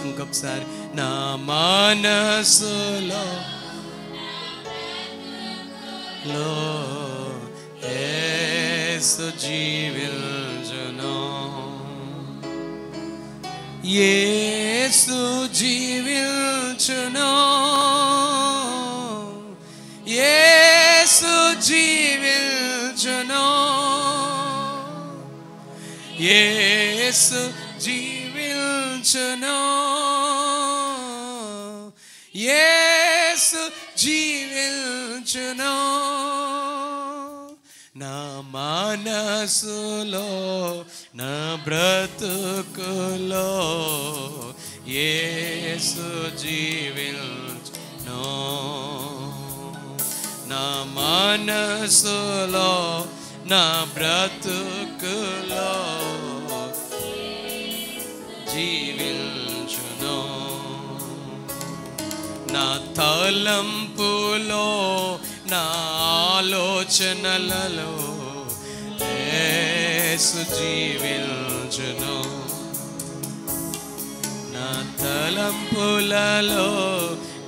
ఇంకొకసారి. నా మనసులో లో యేసు జీవించును, యేసు జీవించును, యేసు జీవించును, యేసు జీవించును, యేసు జీవించును. నా మనసులో నా బ్రతుకులో యేసు జీవించును, నా మనసులో నా బ్రతుకులో జీవించును, నా తలంపులో నా ఆలోచనలలో యేసు జీవించును, నా తలంపులలో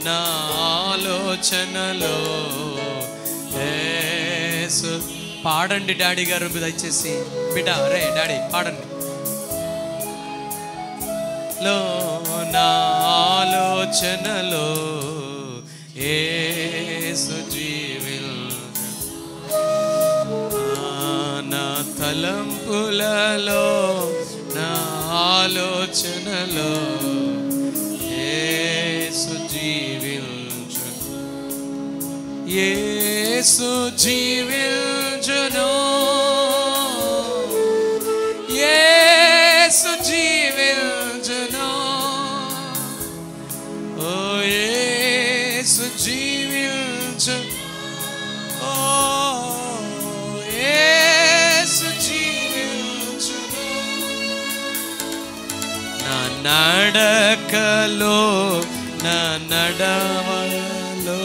నా ఆలోచనలో యేసు. పాడండి డాడీ గారు దయచేసి, బిడ్డ రే డాడీ పాడండి. లో నా ఆలోచనలో యేసు జీవించును, నా తలంపులలో నా ఆలోచనలో యేసు జీవించును, యేసు జీవించును, యేసు జీవించును, ఓ యేసు జీవించును, ఓ యేసు జీవించును. నా నడకలో నా నడవలో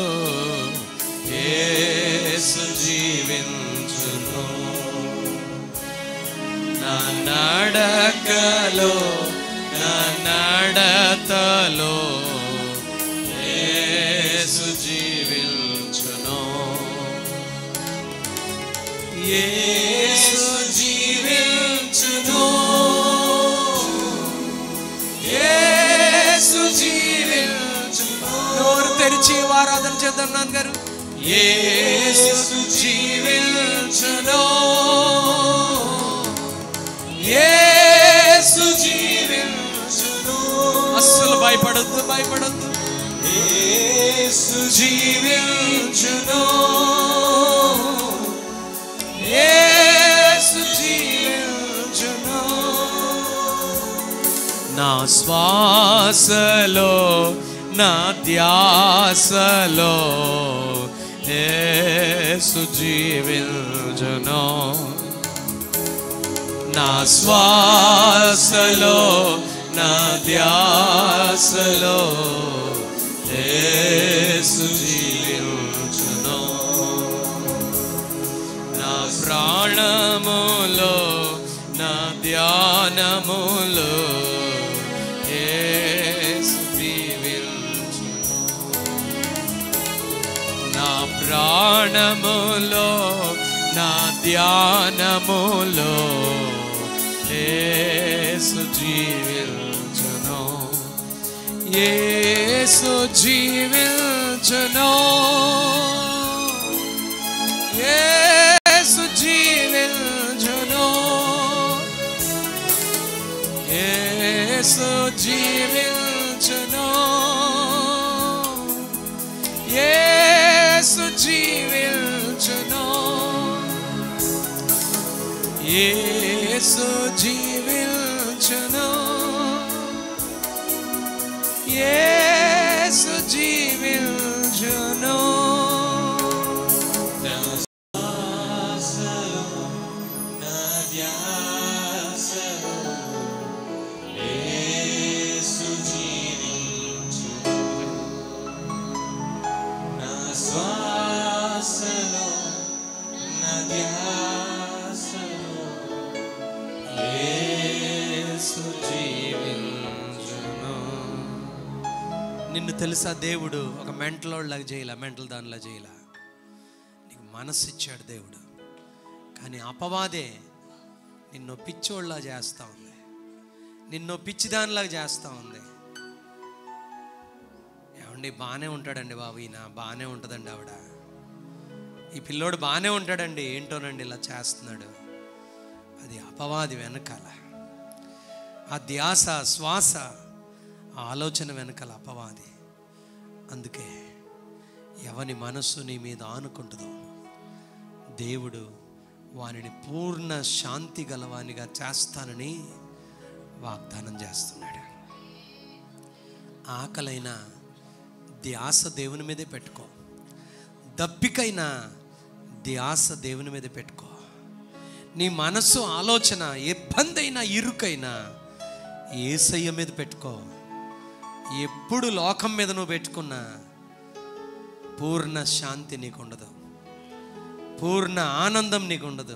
యేసు జీవించును, నా నడకలో నా నడతలో యేసు జీవించును, యేసు జీవించును, యేసు జీవించును. నోరు తెరిచి ఆరాధన చేద్దాం నాన్నగారు. యేసు జీవించును, యేసు జీవించును, అస్సలు భయపడొద్దు భయపడొద్దు. యేసు జీవించును, యేసు జీవించును, నా శ్వాసలో నా ధ్యాసలో యేసు జీవించును, నా శ్వాసలో నా ధ్యాసలో యేసు జీవించును, నా ప్రాణములో నా ధ్యానములో యేసు జీవించును, నా ప్రాణములో నా ధ్యానములో యేసు జీవించును, యేసు జీవించును, యేసు జీవించును, యేసు జీవించును, యేసు జీవించును, యేసు జీవించును, యేసు జీవించును. నిన్ను తెలుసా దేవుడు ఒక మెంటల్ లాగా చేయలే, మెంటల్ దానిలా చేయలే. నీకు మనసిచ్చాడు దేవుడు. కానీ అపవాదే నిన్ను పిచ్చోళ్ళలా చేస్తూ ఉంది, నిన్ను పిచ్చిదానిలాగా చేస్తూ ఉంది. ఏమండి, బాగానే ఉంటాడండి బాబు, ఈయన బాగానే ఉంటుందండి ఆవిడ, ఈ పిల్లోడు బాగానే ఉంటాడండి, ఏంటోనండి ఇలా చేస్తున్నాడు. అది అపవాది వెనకాల, ఆ ధ్యాస, శ్వాస, ఆ ఆలోచన వెనకాల అపవాది. అందుకే ఎవని మనస్సు నీ మీద ఆనుకుంటుందో దేవుడు వానిని పూర్ణ శాంతి గలవానిగా చేస్తానని వాగ్దానం చేస్తున్నాడు. ఆకలైనా ధ్యాస దేవుని మీదే పెట్టుకో, దప్పికైనా ధ్యాస దేవుని మీద పెట్టుకో. నీ మనస్సు ఆలోచన ఇబ్బంది అయినా ఇరుకైనా యేసయ్య మీద పెట్టుకో. ఎప్పుడు లోకం మీద నువ్వు పెట్టుకున్నా పూర్ణ శాంతి నీకు ఉండదు, పూర్ణ ఆనందం నీకు ఉండదు.